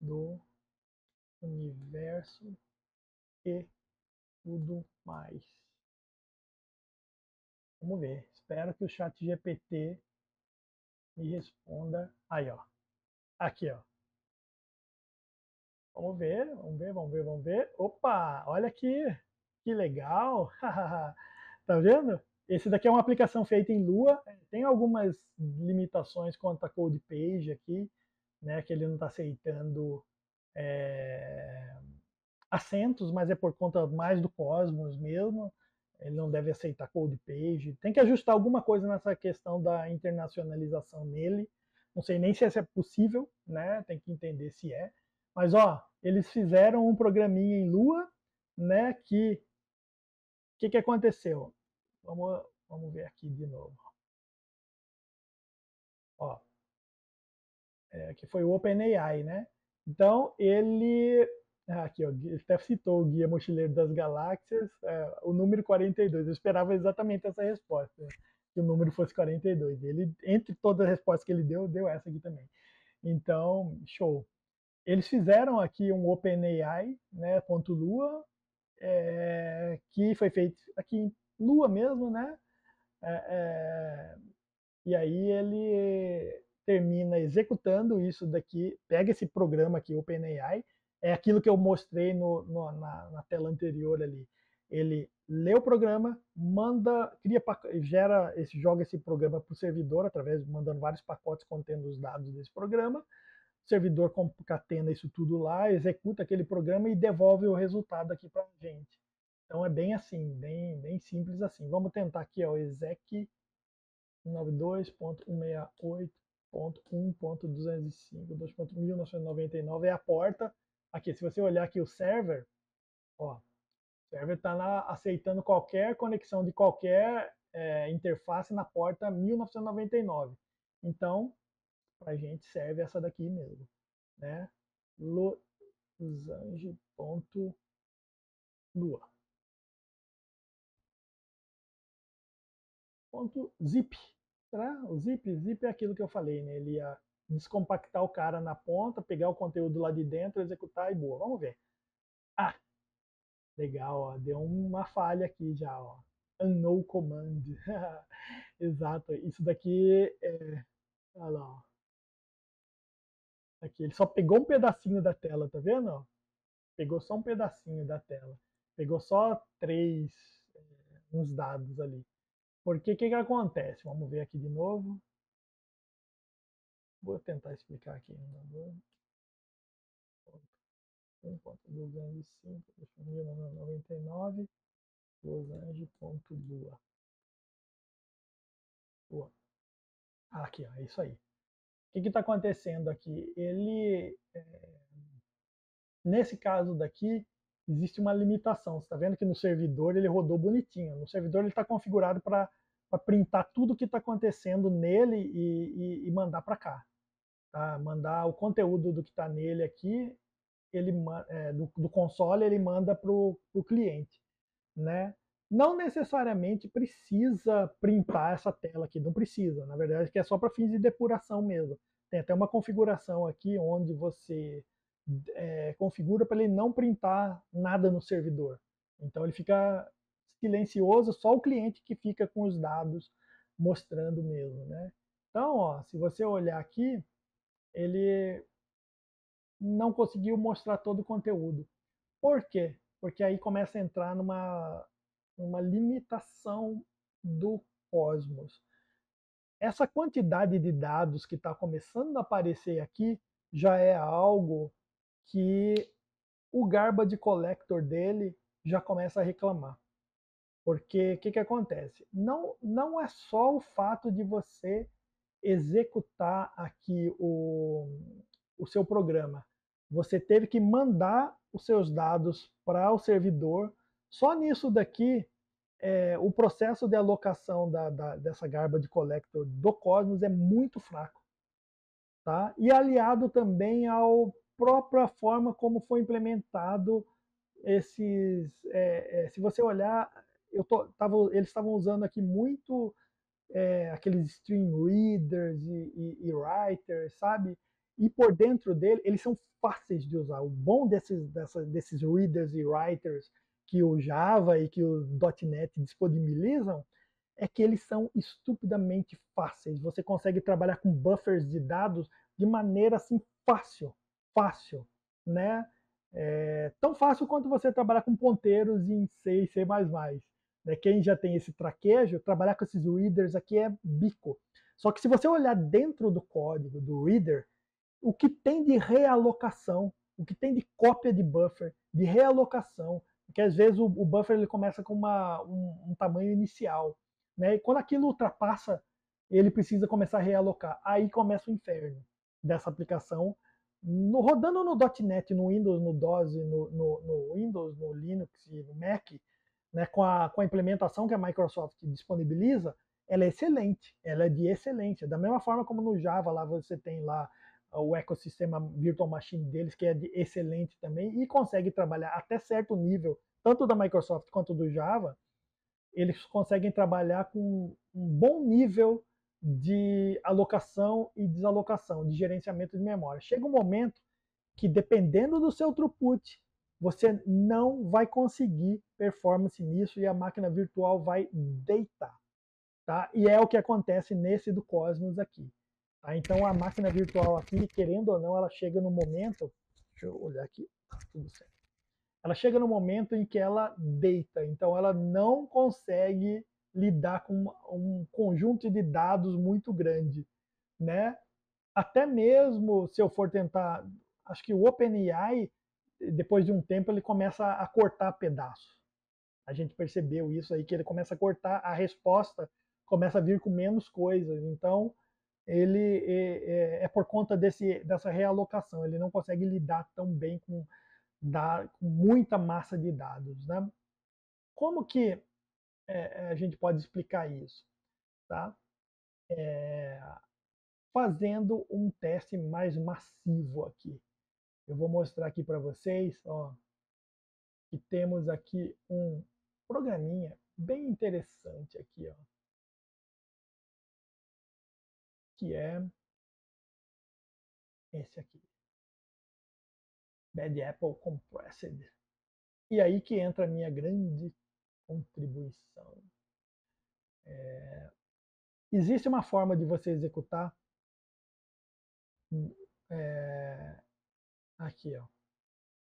S1: do universo e tudo mais. Vamos ver. Espero que o chat GPT me responda. Aí, ó. Aqui, ó. Vamos ver, vamos ver, vamos ver, vamos ver. Opa, olha aqui, que legal. Tá vendo? Esse daqui é uma aplicação feita em Lua. Tem algumas limitações quanto a code page aqui, né? Que ele não está aceitando é, acentos, mas é por conta mais do Cosmos mesmo. Ele não deve aceitar code page. Tem que ajustar alguma coisa nessa questão da internacionalização nele. Não sei nem se essa é possível, né? Tem que entender se é. Mas ó, eles fizeram um programinha em Lua, né? Que aconteceu? Vamos ver aqui de novo. Ó, que foi o OpenAI, né? Então ele aqui, ó, ele até citou o Guia Mochileiro das Galáxias, o número 42. Eu esperava exatamente essa resposta, né? Que o número fosse 42. Ele, entre todas as respostas que ele deu essa aqui também. Então, show. Eles fizeram aqui um OpenAI, né, .lua, que foi feito aqui em Lua mesmo, né? É, é, e aí ele termina executando isso daqui, pega esse programa aqui, OpenAI, é aquilo que eu mostrei na tela anterior ali. Ele lê o programa, manda, joga esse programa para o servidor, através mandando vários pacotes contendo os dados desse programa. O servidor concatena isso tudo lá, executa aquele programa e devolve o resultado aqui para a gente. Então é bem assim, bem simples assim. Vamos tentar aqui, ó, exec 192.168.1.205.2.1999 é a porta. Aqui, se você olhar aqui o server, ó, o server está aceitando qualquer conexão de qualquer interface na porta 1999. Então, para a gente serve essa daqui mesmo, né? losange.lua. .zip. Tá? O zip é aquilo que eu falei, né? Ele ia descompactar o cara na ponta, pegar o conteúdo lá de dentro, executar e boa. Vamos ver. Ah, legal, ó. Deu uma falha aqui já, ó. Unknown command. Exato. Isso daqui é. Olha lá, ó. Aqui, ele só pegou um pedacinho da tela, tá vendo? Ó? Pegou só um pedacinho da tela. Pegou só uns dados ali. Porque o que acontece? Vamos ver aqui de novo. Vou tentar explicar aqui. 1.205.1999, losange.lua. Aqui, ó, é isso aí. O que está acontecendo aqui? Nesse caso daqui, existe uma limitação. Você está vendo que no servidor ele rodou bonitinho. No servidor ele está configurado para printar tudo o que está acontecendo nele e mandar para cá. Tá? Mandar o conteúdo do que está nele aqui, do console, ele manda para o cliente. Né? Não necessariamente precisa printar essa tela aqui, não precisa. Na verdade, que é só para fins de depuração mesmo. Tem até uma configuração aqui onde você configura para ele não printar nada no servidor. Então ele fica silencioso, só o cliente que fica com os dados mostrando mesmo, né? Então, ó, se você olhar aqui, ele não conseguiu mostrar todo o conteúdo. Por quê? Porque aí começa a entrar numa limitação do cosmos. Essa quantidade de dados que está começando a aparecer aqui já é algo que o Garbage Collector dele já começa a reclamar. Porque o que acontece? Não é só o fato de você executar aqui o seu programa. Você teve que mandar os seus dados para o servidor. Só nisso daqui, o processo de alocação dessa Garbage Collector do Cosmos é muito fraco. Tá? E aliado também à própria forma como foi implementado esses. Se você olhar, eles estavam usando aqui muito aqueles stream readers e writers, sabe? E por dentro dele, eles são fáceis de usar. O bom desses readers e writers que o Java e que o .NET disponibilizam é que eles são estupidamente fáceis. Você consegue trabalhar com buffers de dados de maneira assim fácil, né? É tão fácil quanto você trabalhar com ponteiros em C e C++. Né? Quem já tem esse traquejo, trabalhar com esses readers aqui é bico. Só que se você olhar dentro do código do reader, o que tem de realocação, o que tem de cópia de buffer, de realocação, porque às vezes o buffer ele começa com um tamanho inicial, né? E quando aquilo ultrapassa, ele precisa começar a realocar. Aí começa o inferno dessa aplicação, rodando no .NET, no Windows, no DOS, no Windows, no Linux e no Mac, né, com a implementação que a Microsoft disponibiliza, ela é excelente, ela é de excelência. Da mesma forma como no Java, lá você tem lá o ecossistema Virtual Machine deles, que é de excelente também, e consegue trabalhar até certo nível, tanto da Microsoft quanto do Java, eles conseguem trabalhar com um bom nível de alocação e desalocação, de gerenciamento de memória. Chega um momento que, dependendo do seu throughput, você não vai conseguir performance nisso e a máquina virtual vai deitar. Tá? E é o que acontece nesse do Cosmos aqui. Tá? Então a máquina virtual aqui, querendo ou não, ela chega no momento, deixa eu olhar aqui, tudo certo. Ela chega no momento em que ela deita, então ela não consegue lidar com um conjunto de dados muito grande, né? Até mesmo se eu for tentar, acho que o OpenAI, depois de um tempo, ele começa a cortar pedaços. A gente percebeu isso aí, que ele começa a cortar, a resposta começa a vir com menos coisas. Então, ele é por conta dessa realocação, ele não consegue lidar tão bem com muita massa de dados. Né? Como que a gente pode explicar isso? Tá? Fazendo um teste mais massivo aqui. Eu vou mostrar aqui para vocês, ó, que temos aqui um programinha bem interessante aqui, ó, que é esse aqui, Bad Apple Compressed. E aí que entra a minha grande contribuição. Existe uma forma de você executar é, aqui, ó,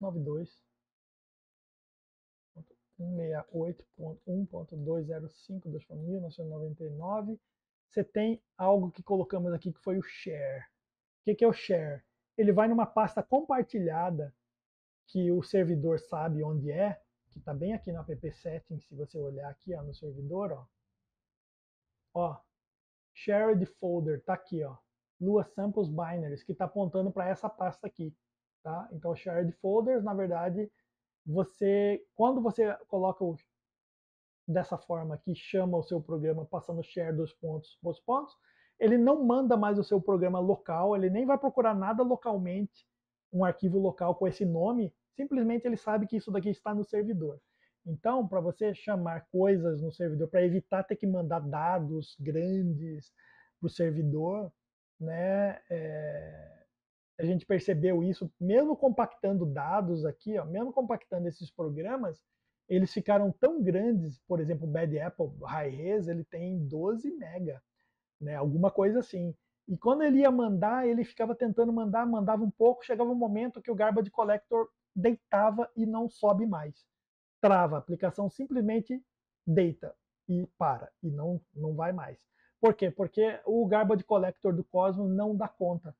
S1: 92.168.1.205.1999. Você tem algo que colocamos aqui que foi o share. O que é o share? Ele vai numa pasta compartilhada que o servidor sabe onde é, que está bem aqui no app settings, se você olhar aqui ó, no servidor, ó, shared folder, está aqui, ó, Lua Samples Binaries, que está apontando para essa pasta aqui. Tá? Então, shared folders, na verdade, quando você coloca dessa forma aqui, chama o seu programa passando share dos pontos, ele não manda mais o seu programa local, ele nem vai procurar nada localmente, um arquivo local com esse nome, simplesmente ele sabe que isso daqui está no servidor. Então, para você chamar coisas no servidor, para evitar ter que mandar dados grandes para o servidor, né, a gente percebeu isso, mesmo compactando dados aqui, ó, mesmo compactando esses programas, eles ficaram tão grandes, por exemplo, o Bad Apple High Res, ele tem 12 mega, né, alguma coisa assim. E quando ele ia mandar, ele ficava tentando mandar, mandava um pouco, chegava um momento que o Garbage Collector deitava e não sobe mais. Trava, a aplicação simplesmente deita e para, e não vai mais. Por quê? Porque o Garbage Collector do Cosmos não dá conta.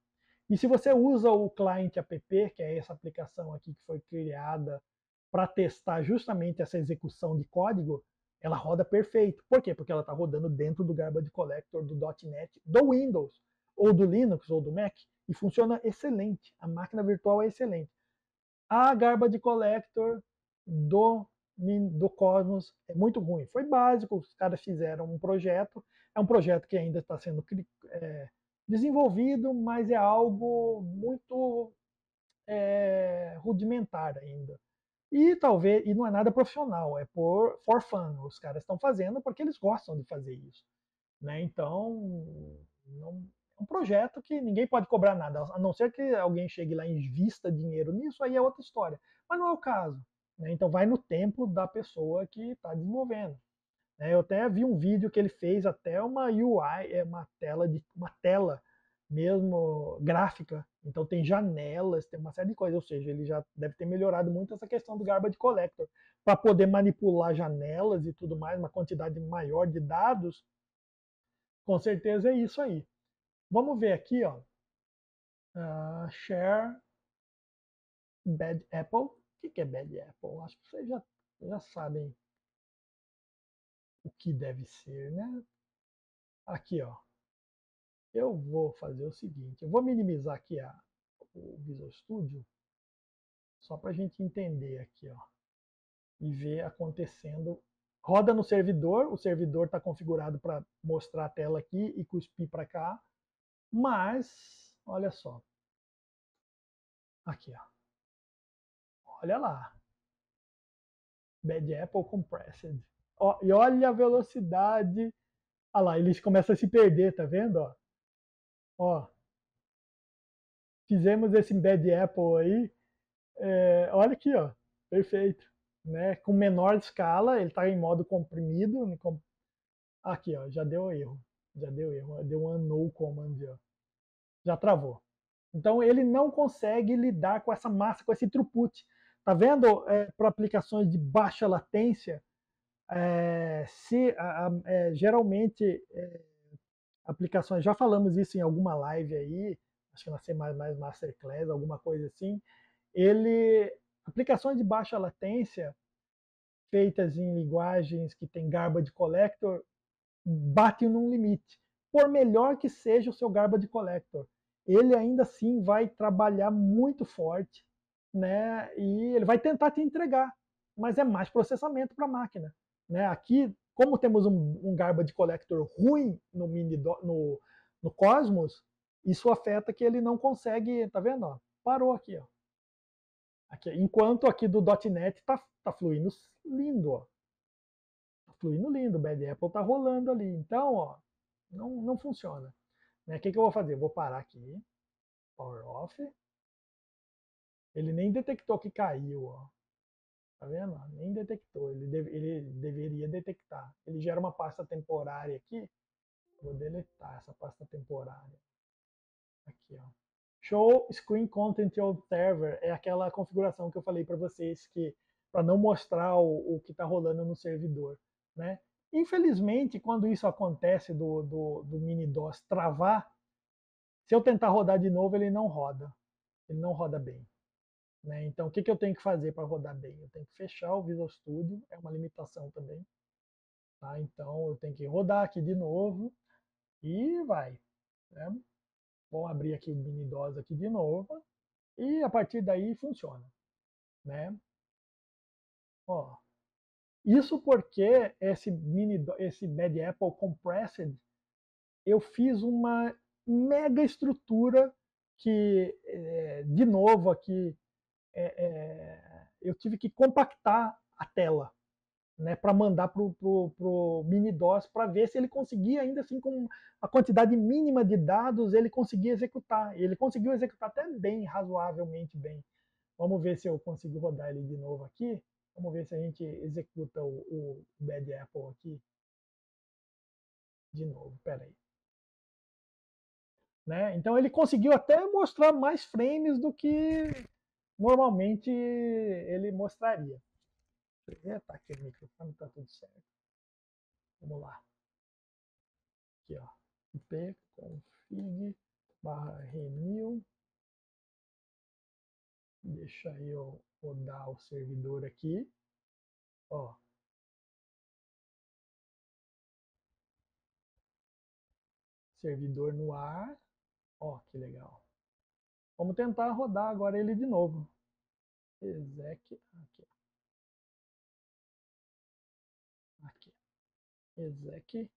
S1: E se você usa o client app, que é essa aplicação aqui que foi criada para testar justamente essa execução de código, ela roda perfeito. Por quê? Porque ela está rodando dentro do Garbage Collector do .NET, do Windows, ou do Linux, ou do Mac, e funciona excelente. A máquina virtual é excelente. A Garbage Collector do Cosmos é muito ruim. Foi básico, os caras fizeram um projeto, é um projeto que ainda está sendo desenvolvido, mas é algo muito rudimentar ainda. E talvez, e não é nada profissional, é for fun. Os caras estão fazendo porque eles gostam de fazer isso. Né? Então, não, é um projeto que ninguém pode cobrar nada, a não ser que alguém chegue lá e invista dinheiro nisso, aí é outra história. Mas não é o caso. Né? Então vai no tempo da pessoa que está desenvolvendo. Eu até vi um vídeo que ele fez até uma UI, uma tela mesmo gráfica. Então tem janelas, tem uma série de coisas, ou seja, ele já deve ter melhorado muito essa questão do garbage collector para poder manipular janelas e tudo mais, uma quantidade maior de dados. Com certeza é isso aí. Vamos ver aqui, ó. Share Bad Apple. O que é Bad Apple? Acho que vocês já sabem o que deve ser, né? Aqui, ó. Eu vou fazer o seguinte, eu vou minimizar aqui o Visual Studio, só para a gente entender aqui, ó, e ver acontecendo. Roda no servidor, o servidor está configurado para mostrar a tela aqui e cuspir para cá, mas, olha só, aqui, ó, olha lá, Bad Apple Compressed. Ó, e olha a velocidade, olha lá, eles começam a se perder, tá vendo? Ó, fizemos esse Bad Apple aí, olha aqui, ó, perfeito. Né? Com menor escala, ele está em modo comprimido. Aqui, ó, já deu erro. Já deu erro. Deu um unknown command, ó. Já travou. Então ele não consegue lidar com essa massa, com esse throughput. Tá vendo? Para aplicações de baixa latência, geralmente aplicações, já falamos isso em alguma live aí, acho que na C++ Masterclass, alguma coisa assim, aplicações de baixa latência feitas em linguagens que tem garbage collector batem num limite. Por melhor que seja o seu garbage collector, ele ainda assim vai trabalhar muito forte, né? E ele vai tentar te entregar, mas é mais processamento para a máquina, né? Aqui, como temos um garbage collector ruim no Cosmos, isso afeta que ele não consegue, tá vendo? Ó, parou aqui, ó. Aqui, enquanto aqui do .NET tá fluindo lindo, ó. Tá fluindo lindo, o Bad Apple tá rolando ali. Então, ó, não funciona. Né? O que eu vou fazer? Eu vou parar aqui, power off. Ele nem detectou que caiu, ó. Tá vendo? Nem detectou. Ele deveria detectar. Ele gera uma pasta temporária aqui. Vou deletar essa pasta temporária. Aqui, ó. Show Screen Content Observer é aquela configuração que eu falei para vocês que para não mostrar o que está rolando no servidor, né? Infelizmente, quando isso acontece do mini-DOS travar, se eu tentar rodar de novo, ele não roda bem. Né? Então, o que eu tenho que fazer para rodar bem? Eu tenho que fechar o Visual Studio, é uma limitação também. Tá? Então, eu tenho que rodar aqui de novo e vai. Né? Vamos abrir aqui o mini-DOS aqui de novo e a partir daí funciona. Né? Ó, isso porque esse Bad Apple Compressed, eu fiz uma mega estrutura que, de novo aqui, eu tive que compactar a tela, né, para mandar para o mini-DOS para ver se ele conseguia, ainda assim, com a quantidade mínima de dados, ele conseguia executar. Ele conseguiu executar até bem, razoavelmente bem. Vamos ver se eu consigo rodar ele de novo aqui. Vamos ver se a gente executa o Bad Apple aqui de novo. Espera aí. Né? Então ele conseguiu até mostrar mais frames do que normalmente ele mostraria. Tá aqui o microfone, tá tudo certo. Vamos lá. Aqui, ó. ipconfig /renew. Deixa eu rodar o servidor aqui. Ó. Servidor no ar. Ó, que legal. Vamos tentar rodar agora ele de novo. Exec. Aqui. Aqui. Exec.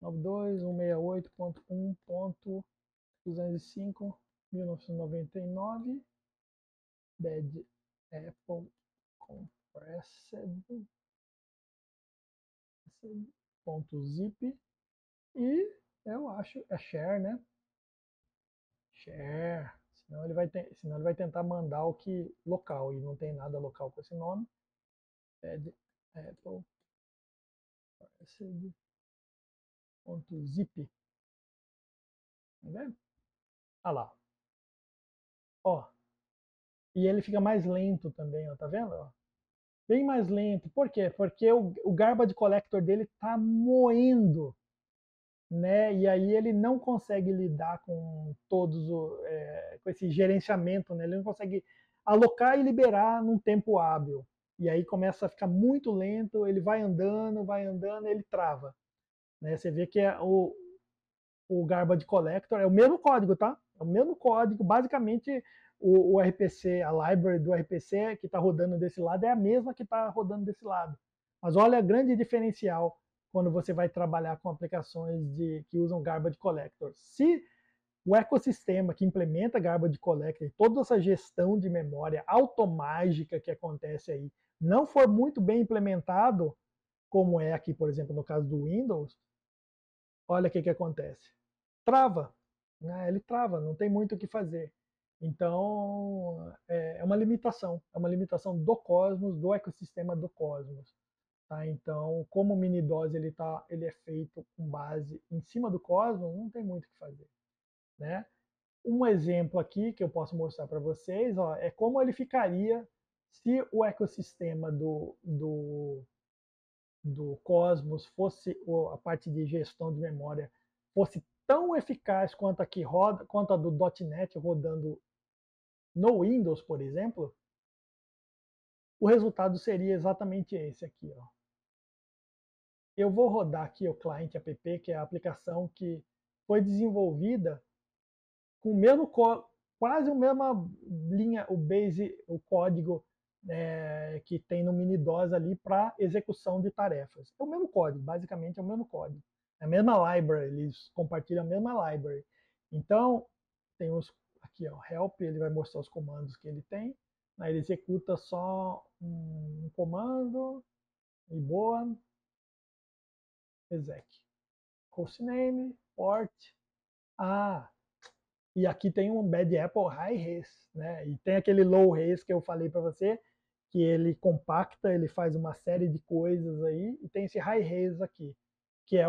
S1: 92.168.1.205.1999. Bad Apple Compressed. .zip. E eu acho, é share, né? Share. Senão ele vai tentar mandar o que local, e não tem nada local com esse nome. Bad Apple Compressed.zip. Tá vendo? Olha lá, ó. E ele fica mais lento também, ó, tá vendo? Ó? Bem mais lento. Por quê? Porque o garbage collector dele tá moendo, né? E aí ele não consegue lidar com com esse gerenciamento, né? Ele não consegue alocar e liberar num tempo hábil. E aí começa a ficar muito lento, ele vai andando, ele trava. Né? Você vê que o garbage collector é o mesmo código, tá? É o mesmo código, basicamente o RPC, a library do RPC que está rodando desse lado é a mesma que está rodando desse lado. Mas olha a grande diferencial quando você vai trabalhar com aplicações que usam garbage collector. Se o ecossistema que implementa garbage collector, toda essa gestão de memória automágica que acontece aí, não for muito bem implementado, como é aqui, por exemplo, no caso do Windows, olha o que acontece. Trava, né? Ele trava, não tem muito o que fazer. Então, é uma limitação do Cosmos, do ecossistema do Cosmos. Tá? Então, como o Mini-DOS ele é feito com base em cima do Cosmos, não tem muito o que fazer. Né? Um exemplo aqui que eu posso mostrar para vocês ó, é como ele ficaria se o ecossistema do Cosmos fosse a parte de gestão de memória fosse tão eficaz quanto a que roda, quanto a do .NET rodando no Windows, por exemplo, o resultado seria exatamente esse aqui, ó. Eu vou rodar aqui o client app, que é a aplicação que foi desenvolvida com o mesmo quase a mesma linha, o base, o código que tem no Mini-DOS ali para execução de tarefas. É o mesmo código, basicamente é o mesmo código. É a mesma library, eles compartilham a mesma library. Então, tem os aqui, ó, help, ele vai mostrar os comandos que ele tem. Aí ele executa só um comando, e boa, exec. Hostname, port, e aqui tem um Bad Apple High Res, né? E tem aquele Low Res que eu falei para você, que ele compacta, ele faz uma série de coisas aí, e tem esse High Res aqui, que é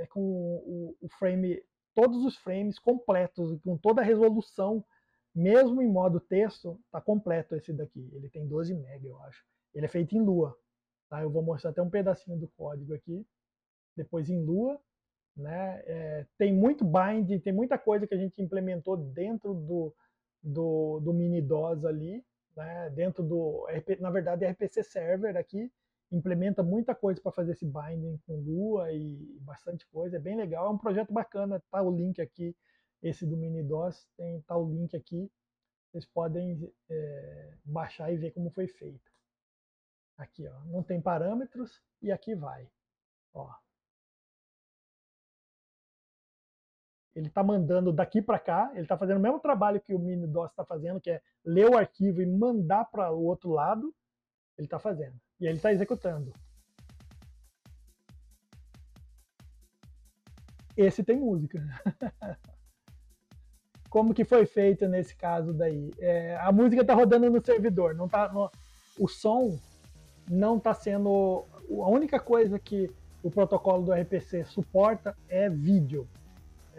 S1: com o frame, todos os frames completos, com toda a resolução, mesmo em modo texto, tá completo esse daqui. Ele tem 12 MB, eu acho. Ele é feito em Lua. Tá? Eu vou mostrar até um pedacinho do código aqui, depois em Lua. Né? Tem muito bind, tem muita coisa que a gente implementou dentro do Mini-DOS ali, né? Dentro na verdade, RPC Server aqui, implementa muita coisa para fazer esse binding com Lua e bastante coisa, é bem legal, é um projeto bacana, tá o link aqui, esse do Mini-DOS, tá o link aqui, vocês podem baixar e ver como foi feito. Aqui, ó, não tem parâmetros e aqui vai, ó. Ele está mandando daqui para cá, ele está fazendo o mesmo trabalho que o Mini-DOS está fazendo, que é ler o arquivo e mandar para o outro lado, ele está fazendo. E ele está executando. Esse tem música. Como que foi feito nesse caso daí? A música está rodando no servidor, não tá, o som não está sendo... A única coisa que o protocolo do RPC suporta é vídeo,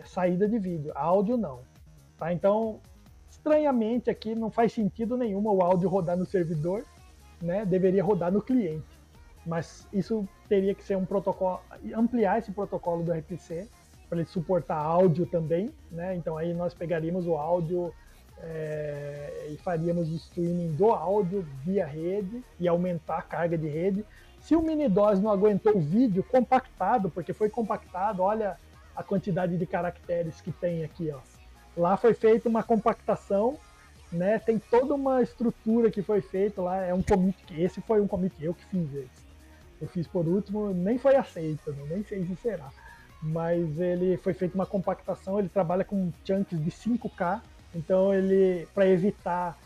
S1: saída de vídeo, áudio não. Tá? Então, estranhamente aqui não faz sentido nenhum o áudio rodar no servidor, né? Deveria rodar no cliente. Mas isso teria que ser um protocolo, ampliar esse protocolo do RPC para ele suportar áudio também, né? Então aí nós pegaríamos o áudio e faríamos o streaming do áudio via rede e aumentar a carga de rede. Se o Mini-DOS não aguentou o vídeo compactado, porque foi compactado, olha a quantidade de caracteres que tem aqui, ó. Lá foi feita uma compactação, né? Tem toda uma estrutura que foi feita lá, é um commit, esse foi um commit eu que fiz esse. Eu fiz por último, nem foi aceito, né? Nem sei se será. Mas ele foi feita uma compactação, ele trabalha com chunks de 5K, então ele, para evitar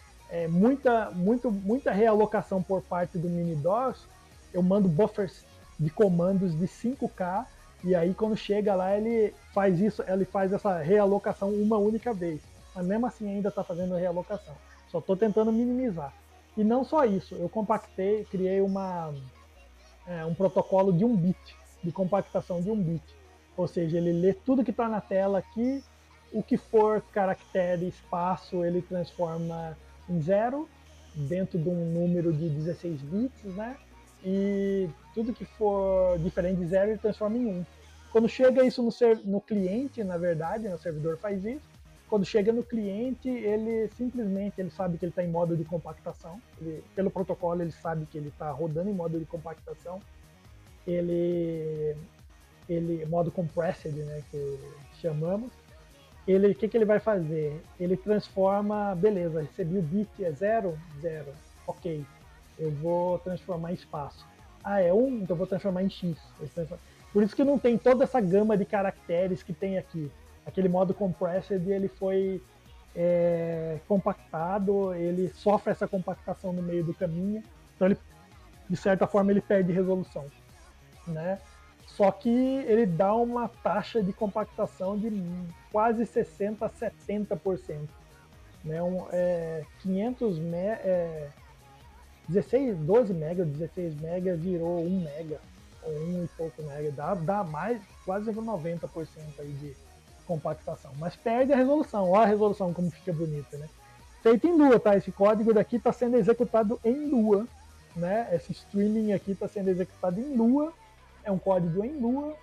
S1: muita realocação por parte do Mini-DOS, eu mando buffers de comandos de 5K, e aí quando chega lá ele faz isso, ele faz essa realocação uma única vez. Mas mesmo assim ainda está fazendo realocação. Só estou tentando minimizar. E não só isso, eu compactei, criei um protocolo de 1 bit, de compactação de 1 bit. Ou seja, ele lê tudo que está na tela aqui o que for caractere espaço, ele transforma em zero, dentro de um número de 16 bits, né? E tudo que for diferente de zero, ele transforma em um. Quando chega isso no cliente, na verdade, o servidor faz isso, quando chega no cliente, ele simplesmente ele sabe que ele está em modo de compactação. Pelo protocolo, ele sabe que ele está rodando em modo de compactação. Ele, modo compressed, né, que chamamos. Ele, o que, que ele vai fazer? Ele transforma, beleza, recebi o bit, é zero, zero, ok. Eu vou transformar em espaço. Ah, é um, então eu vou transformar em x. Por isso que não tem toda essa gama de caracteres que tem aqui. Aquele modo compressed, ele foi compactado, ele sofre essa compactação no meio do caminho, então ele, de certa forma, ele perde resolução, né? Só que ele dá uma taxa de compactação de quase 60 a 70%. Né? 500 16, 12 mega, 16 mega virou 1 mega, ou 1 e pouco mega, dá mais, quase 90% aí de compactação, mas perde a resolução, olha a resolução como fica bonita, né? Feito em Lua, tá? Esse código daqui está sendo executado em Lua, né? Esse streaming aqui está sendo executado em Lua, é um código em Lua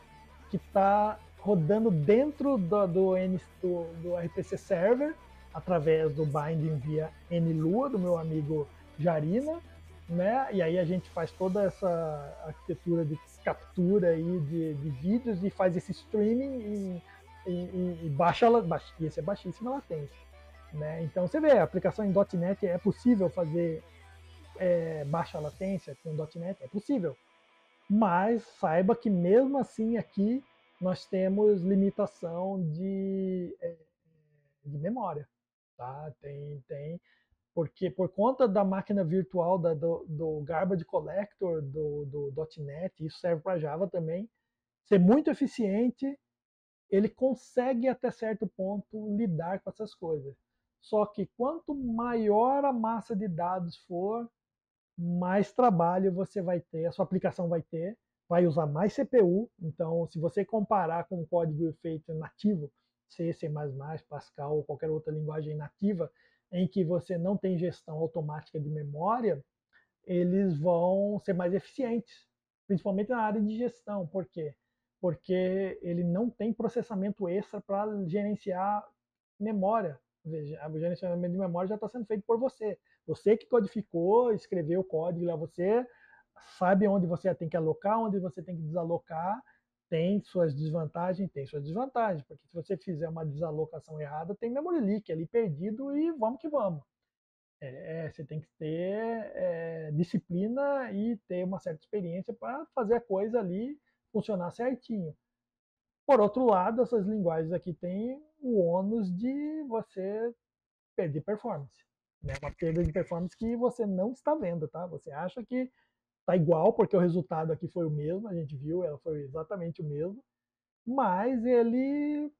S1: que está rodando dentro do RPC Server, através do binding via NLua, do meu amigo Jarina, né? E aí a gente faz toda essa arquitetura de captura aí de vídeos e faz esse streaming e baixa, e esse é baixíssima latência. Né? Então você vê, a aplicação em .NET é possível fazer baixa latência com .NET? É possível. Mas saiba que mesmo assim aqui nós temos limitação de memória. Tá? Tem, porque por conta da máquina virtual do Garbage Collector do .NET, isso serve para Java também, ser muito eficiente, ele consegue até certo ponto lidar com essas coisas. Só que quanto maior a massa de dados for, mais trabalho você vai ter, a sua aplicação vai usar mais CPU. Então, se você comparar com o código feito nativo, C, C++, Pascal ou qualquer outra linguagem nativa, em que você não tem gestão automática de memória, eles vão ser mais eficientes, principalmente na área de gestão. Por quê? Porque ele não tem processamento extra para gerenciar memória. Veja, o gerenciamento de memória já está sendo feito por você. Você que codificou, escreveu o código lá, você sabe onde você tem que alocar, onde você tem que desalocar, tem suas desvantagens, porque se você fizer uma desalocação errada, tem memory leak ali perdido e vamos que vamos. Você tem que ter disciplina e ter uma certa experiência para fazer a coisa ali funcionar certinho. Por outro lado, essas linguagens aqui têm o ônus de você perder performance. Né? Uma perda de performance que você não está vendo, tá? Você acha que está igual, porque o resultado aqui foi o mesmo, a gente viu, ela foi exatamente o mesmo, mas ele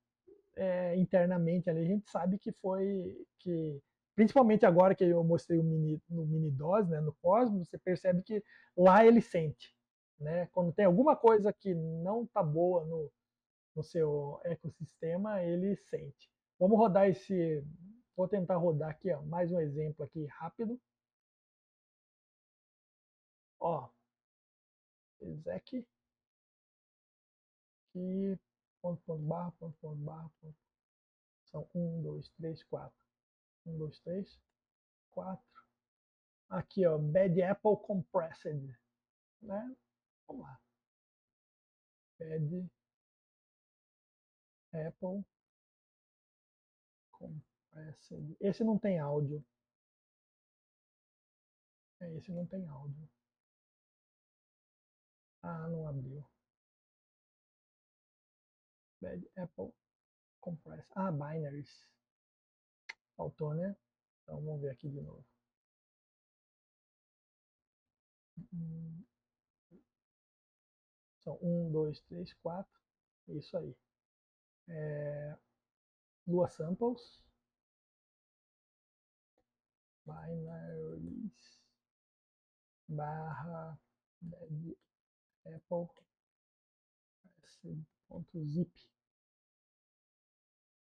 S1: internamente ali a gente sabe que foi que principalmente agora que eu mostrei no mini DOS, né, no Cosmos, você percebe que lá ele sente, né? Quando tem alguma coisa que não tá boa no seu ecossistema, ele sente. Vamos rodar esse, vou tentar rodar aqui, ó, mais um exemplo aqui rápido. Ó, exec aqui, ponto, são 1, 2, 3, 4. 1, 2, 3, 4. Aqui, ó, Bad Apple Compressed, né? Vamos lá. Bad Apple Compressed. Esse não tem áudio. Esse não tem áudio. Ah, não abriu. Bad Apple Compressed. Ah, binaries. Faltou, né? Então vamos ver aqui de novo. São 1, 2, 3, 4. Isso aí. Lua Samples. Binaries. Barra Bad Apple Compressed.zip.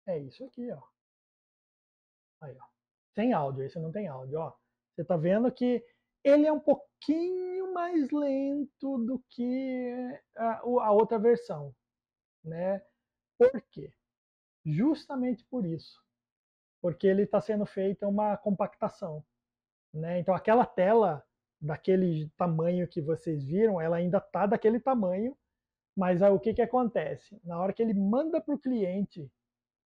S1: É isso aqui, ó. Aí, ó. Sem áudio, esse não tem áudio, ó. Você tá vendo que ele é um pouquinho mais lento do que a outra versão, né? Por quê? Justamente por isso. Porque ele está sendo feita uma compactação, né? Então aquela tela daquele tamanho que vocês viram, ela ainda está daquele tamanho, mas aí, o que, que acontece? Na hora que ele manda para o cliente,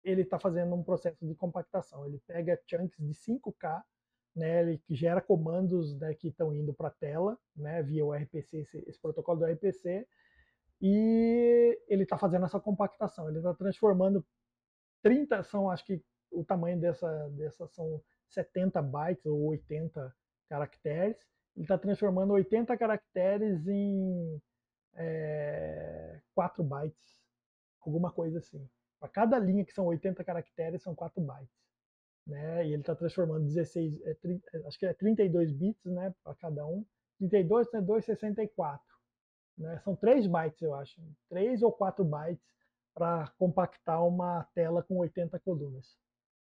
S1: ele está fazendo um processo de compactação. Ele pega chunks de 5K, né, ele gera comandos, né, que estão indo para a tela, né, via o RPC, esse protocolo do RPC, e ele está fazendo essa compactação. Ele está transformando 30, são, acho que o tamanho dessa são 70 bytes ou 80 caracteres. Ele está transformando 80 caracteres em 4 bytes, alguma coisa assim. Para cada linha que são 80 caracteres, são 4 bytes. Né? E ele está transformando 16, acho que é 32 bits, né, para cada um. 32, 32, 64. Né? São 3 bytes, eu acho. 3 ou 4 bytes para compactar uma tela com 80 colunas.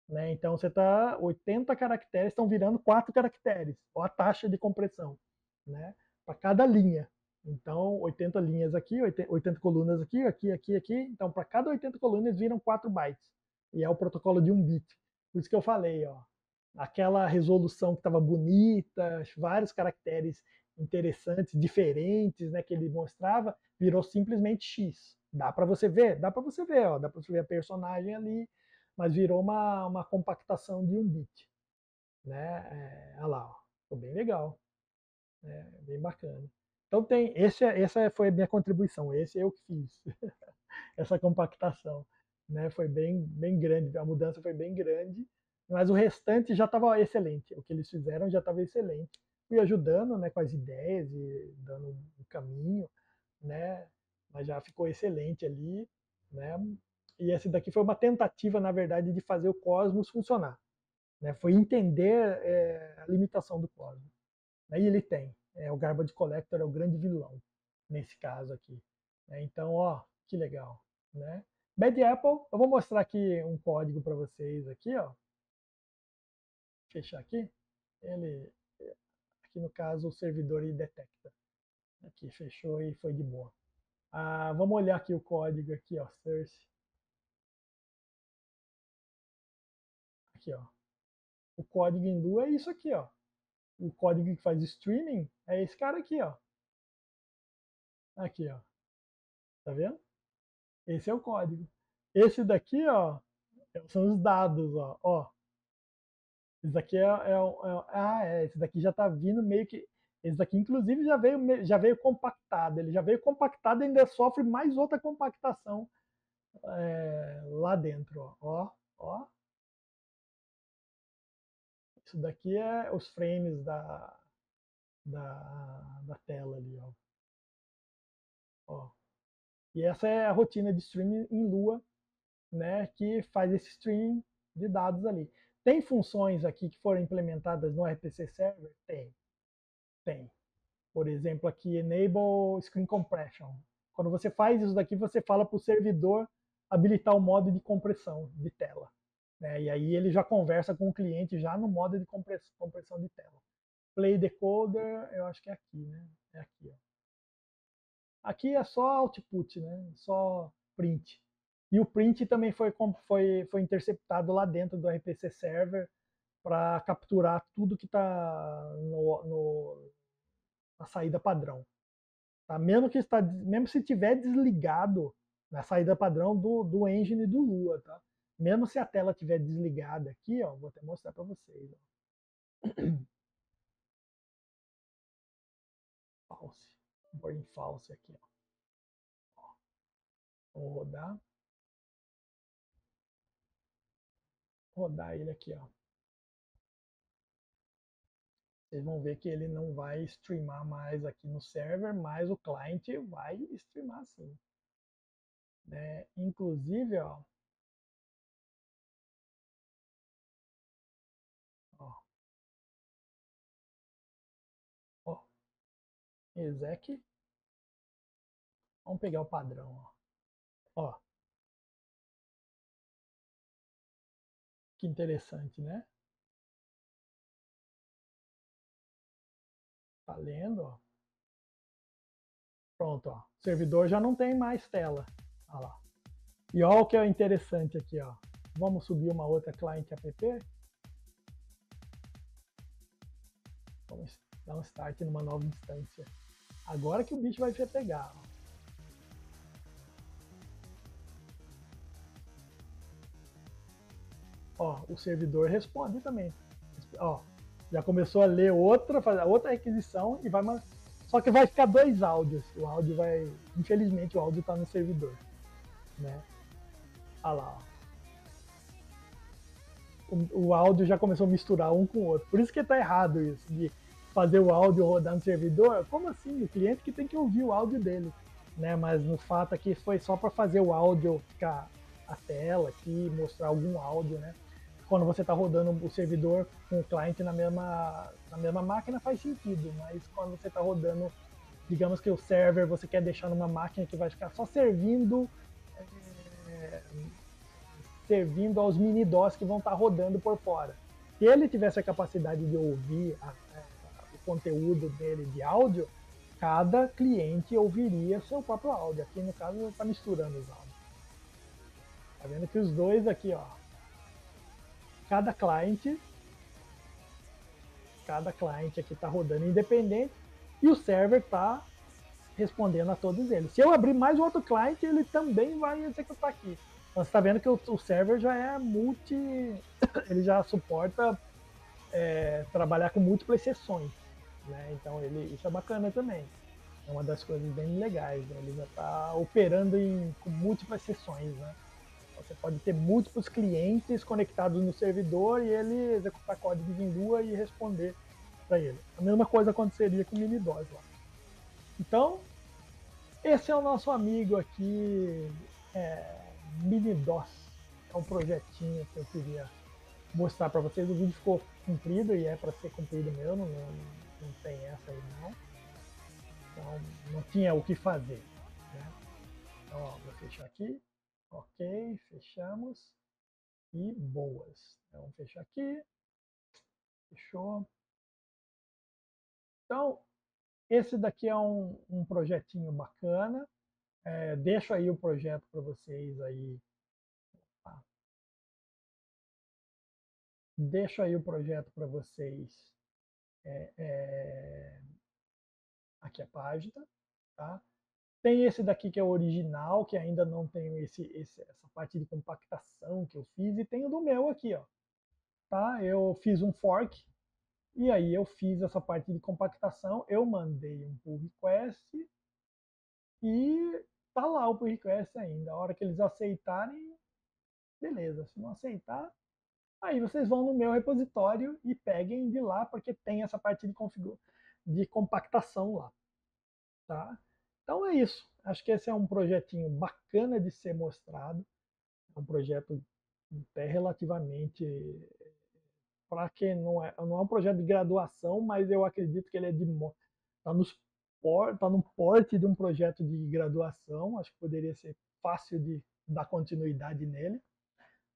S1: Né? Então você está 80 caracteres estão virando 4 caracteres, ou a taxa de compressão, né? Para cada linha. Então 80 linhas aqui, 80 colunas aqui, aqui, aqui, aqui. Então para cada 80 colunas viram 4 bytes. E é o protocolo de 1 bit. Por isso que eu falei, ó, aquela resolução que estava bonita, vários caracteres interessantes, diferentes, né, que ele mostrava, virou simplesmente X. Dá para você ver? Dá para você ver, ó, dá para você ver a personagem ali, mas virou uma compactação de 1 bit. Né? Olha lá, ó, ficou bem legal, né? Bem bacana. Então tem, essa foi a minha contribuição, esse eu que fiz, essa compactação. Né? Foi bem grande, a mudança foi bem grande, mas o restante já estava excelente, o que eles fizeram já estava excelente. Fui ajudando, né, com as ideias e dando um caminho, né, mas já ficou excelente ali, né, e esse daqui foi uma tentativa, na verdade, de fazer o Cosmos funcionar, né, foi entender a limitação do Cosmos. Aí ele tem, o Garbage Collector é o grande vilão, nesse caso aqui. Então, ó, que legal, né? Bad Apple, eu vou mostrar aqui um código para vocês aqui, ó. Fechar aqui. Ele, aqui no caso, o servidor ele detecta. Aqui, fechou e foi de boa. Vamos olhar aqui o código aqui, ó, source. Aqui, ó. O código em Lua é isso aqui, ó. O código que faz streaming é esse cara aqui, ó. Aqui, ó. Tá vendo? Esse é o código. Esse daqui, ó, são os dados, ó. Esse daqui esse daqui já está vindo meio que, esse daqui inclusive já veio compactado, ele já veio compactado e ainda sofre mais outra compactação lá dentro, ó. Isso daqui é os frames da tela ali, ó. E essa é a rotina de streaming em Lua, né, que faz esse streaming de dados ali. Tem funções aqui que foram implementadas no RPC Server? Tem. Por exemplo, aqui, Enable Screen Compression. Quando você faz isso daqui, você fala para o servidor habilitar o modo de compressão de tela. Né? E aí ele já conversa com o cliente já no modo de compressão de tela. Play Decoder, eu acho que é aqui, né? É aqui, ó. Aqui é só output, né? Só print. E o print também foi interceptado lá dentro do RPC Server para capturar tudo que está na saída padrão. Tá? Mesmo se tiver desligado na saída padrão do engine do Lua. Tá? Mesmo se a tela estiver desligada aqui, ó, vou até mostrar para vocês. Ó. False. Vou em false aqui. Ó. Vou rodar ele aqui. Ó. Vocês vão ver que ele não vai streamar mais aqui no server, mas o cliente vai streamar sim. Né? Inclusive, ó, ó, exec. Vamos pegar o padrão. Ó. Que interessante, né? Tá lendo, ó. Pronto, ó. O servidor já não tem mais tela. Olha lá. E olha o que é interessante aqui, ó. Vamos subir uma outra client app. Vamos dar um start numa nova instância. Agora que o bicho vai pegar. Ó, o servidor responde também. Ó, já começou a ler outra, fazer outra requisição e vai. Só que vai ficar dois áudios. O áudio vai. Infelizmente, o áudio está no servidor. Né? Olha lá, ó. O áudio já começou a misturar um com o outro. Por isso que está errado isso, de fazer o áudio rodar no servidor. Como assim? O cliente que tem que ouvir o áudio dele. Né? Mas no fato aqui foi só para fazer o áudio ficar a tela aqui, mostrar algum áudio, né? Quando você está rodando o servidor com o cliente na mesma máquina faz sentido, mas quando você está rodando, digamos que o server você quer deixar numa máquina que vai ficar só servindo aos mini DOS que vão estar rodando por fora. Se ele tivesse a capacidade de ouvir o conteúdo dele de áudio, cada cliente ouviria seu próprio áudio. Aqui no caso está misturando os áudios. Tá vendo que os dois aqui, ó, cada cliente aqui está rodando independente e o server está respondendo a todos eles. Se eu abrir mais um outro cliente, ele também vai executar aqui. Então, você está vendo que o server já é multi, ele já suporta trabalhar com múltiplas sessões, né? Então isso é bacana também. É uma das coisas bem legais, né? Ele já está operando com múltiplas sessões, né? Você pode ter múltiplos clientes conectados no servidor e ele executar códigos em Lua e responder para ele. A mesma coisa aconteceria com o Minidos lá. Então, esse é o nosso amigo aqui, Minidos. É um projetinho que eu queria mostrar para vocês. O vídeo ficou comprido e é para ser comprido mesmo, não tem essa aí não. Então, não tinha o que fazer. Né? Então, ó, vou fechar aqui. Ok, fechamos. E boas. Então, vamos fechar aqui. Fechou. Então, esse daqui é um projetinho bacana. Deixo aí o projeto para vocês aí. Tá? Deixo aí o projeto para vocês. Aqui a página. Tá? Tem esse daqui que é o original, que ainda não tem essa parte de compactação que eu fiz. E tem o do meu aqui, ó. Tá? Eu fiz um fork. E aí eu fiz essa parte de compactação. Eu mandei um pull request. E tá lá o pull request ainda. A hora que eles aceitarem, beleza. Se não aceitar, aí vocês vão no meu repositório e peguem de lá, porque tem essa parte de compactação lá. Tá? Então é isso. Acho que esse é um projetinho bacana de ser mostrado. É um projeto até relativamente, para quem não é um projeto de graduação, mas eu acredito que ele é está tá no porte de um projeto de graduação. Acho que poderia ser fácil de dar continuidade nele,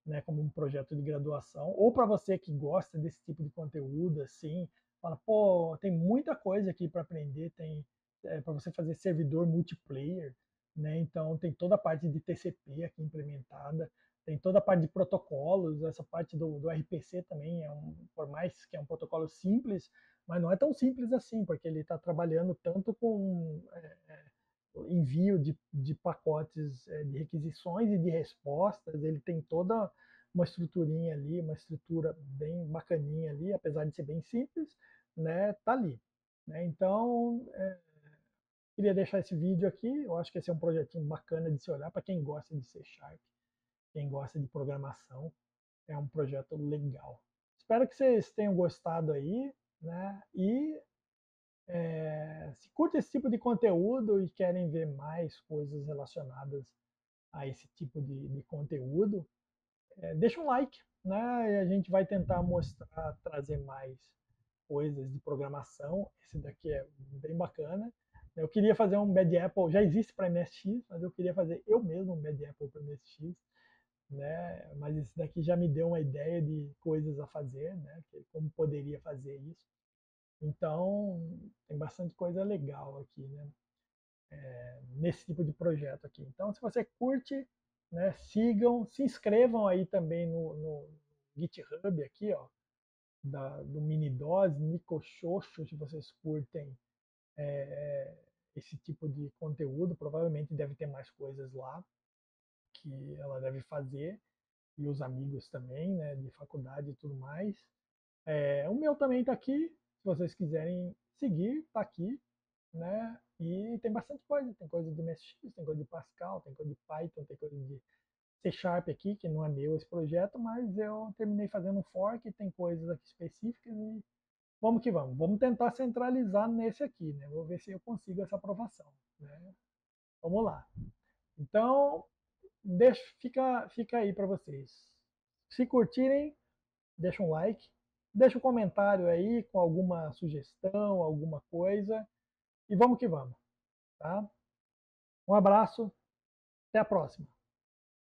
S1: né, como um projeto de graduação. Ou para você que gosta desse tipo de conteúdo, assim, fala, pô, tem muita coisa aqui para aprender, tem para você fazer servidor multiplayer, né? Então tem toda a parte de TCP aqui implementada, tem toda a parte de protocolos, essa parte do RPC também por mais que é um protocolo simples, mas não é tão simples assim, porque ele está trabalhando tanto com envio de pacotes de requisições e de respostas, ele tem toda uma estruturinha ali, uma estrutura bem bacaninha ali, apesar de ser bem simples, né, tá ali. Né? Então, queria deixar esse vídeo aqui, eu acho que esse é um projetinho bacana de se olhar para quem gosta de C Sharp, quem gosta de programação, é um projeto legal. Espero que vocês tenham gostado aí, né, e se curte esse tipo de conteúdo e querem ver mais coisas relacionadas a esse tipo de conteúdo, deixa um like, né? E a gente vai tentar mostrar, trazer mais coisas de programação. Esse daqui é bem bacana. Eu queria fazer um Bad Apple, já existe para MSX, mas eu queria fazer eu mesmo um Bad Apple para MSX. né? Mas esse daqui já me deu uma ideia de coisas a fazer, né? Como poderia fazer isso. Então, tem bastante coisa legal aqui, né? Nesse tipo de projeto aqui. Então, se você curte, né, sigam, se inscrevam aí também no GitHub aqui, ó, do Minidos, Nicochocho, se vocês curtem esse tipo de conteúdo, provavelmente deve ter mais coisas lá que ela deve fazer, e os amigos também, né, de faculdade e tudo mais. O meu também está aqui, se vocês quiserem seguir, está aqui, né? E tem bastante coisa, tem coisa de MSX, tem coisa de Pascal, tem coisa de Python, tem coisa de C Sharp aqui, que não é meu esse projeto, mas eu terminei fazendo um fork, tem coisas aqui específicas e vamos que vamos. Vamos tentar centralizar nesse aqui, né? Vou ver se eu consigo essa aprovação, né? Vamos lá. Então, fica aí para vocês. Se curtirem, deixa um like, deixa um comentário aí com alguma sugestão, alguma coisa e vamos que vamos, tá? Um abraço, até a próxima.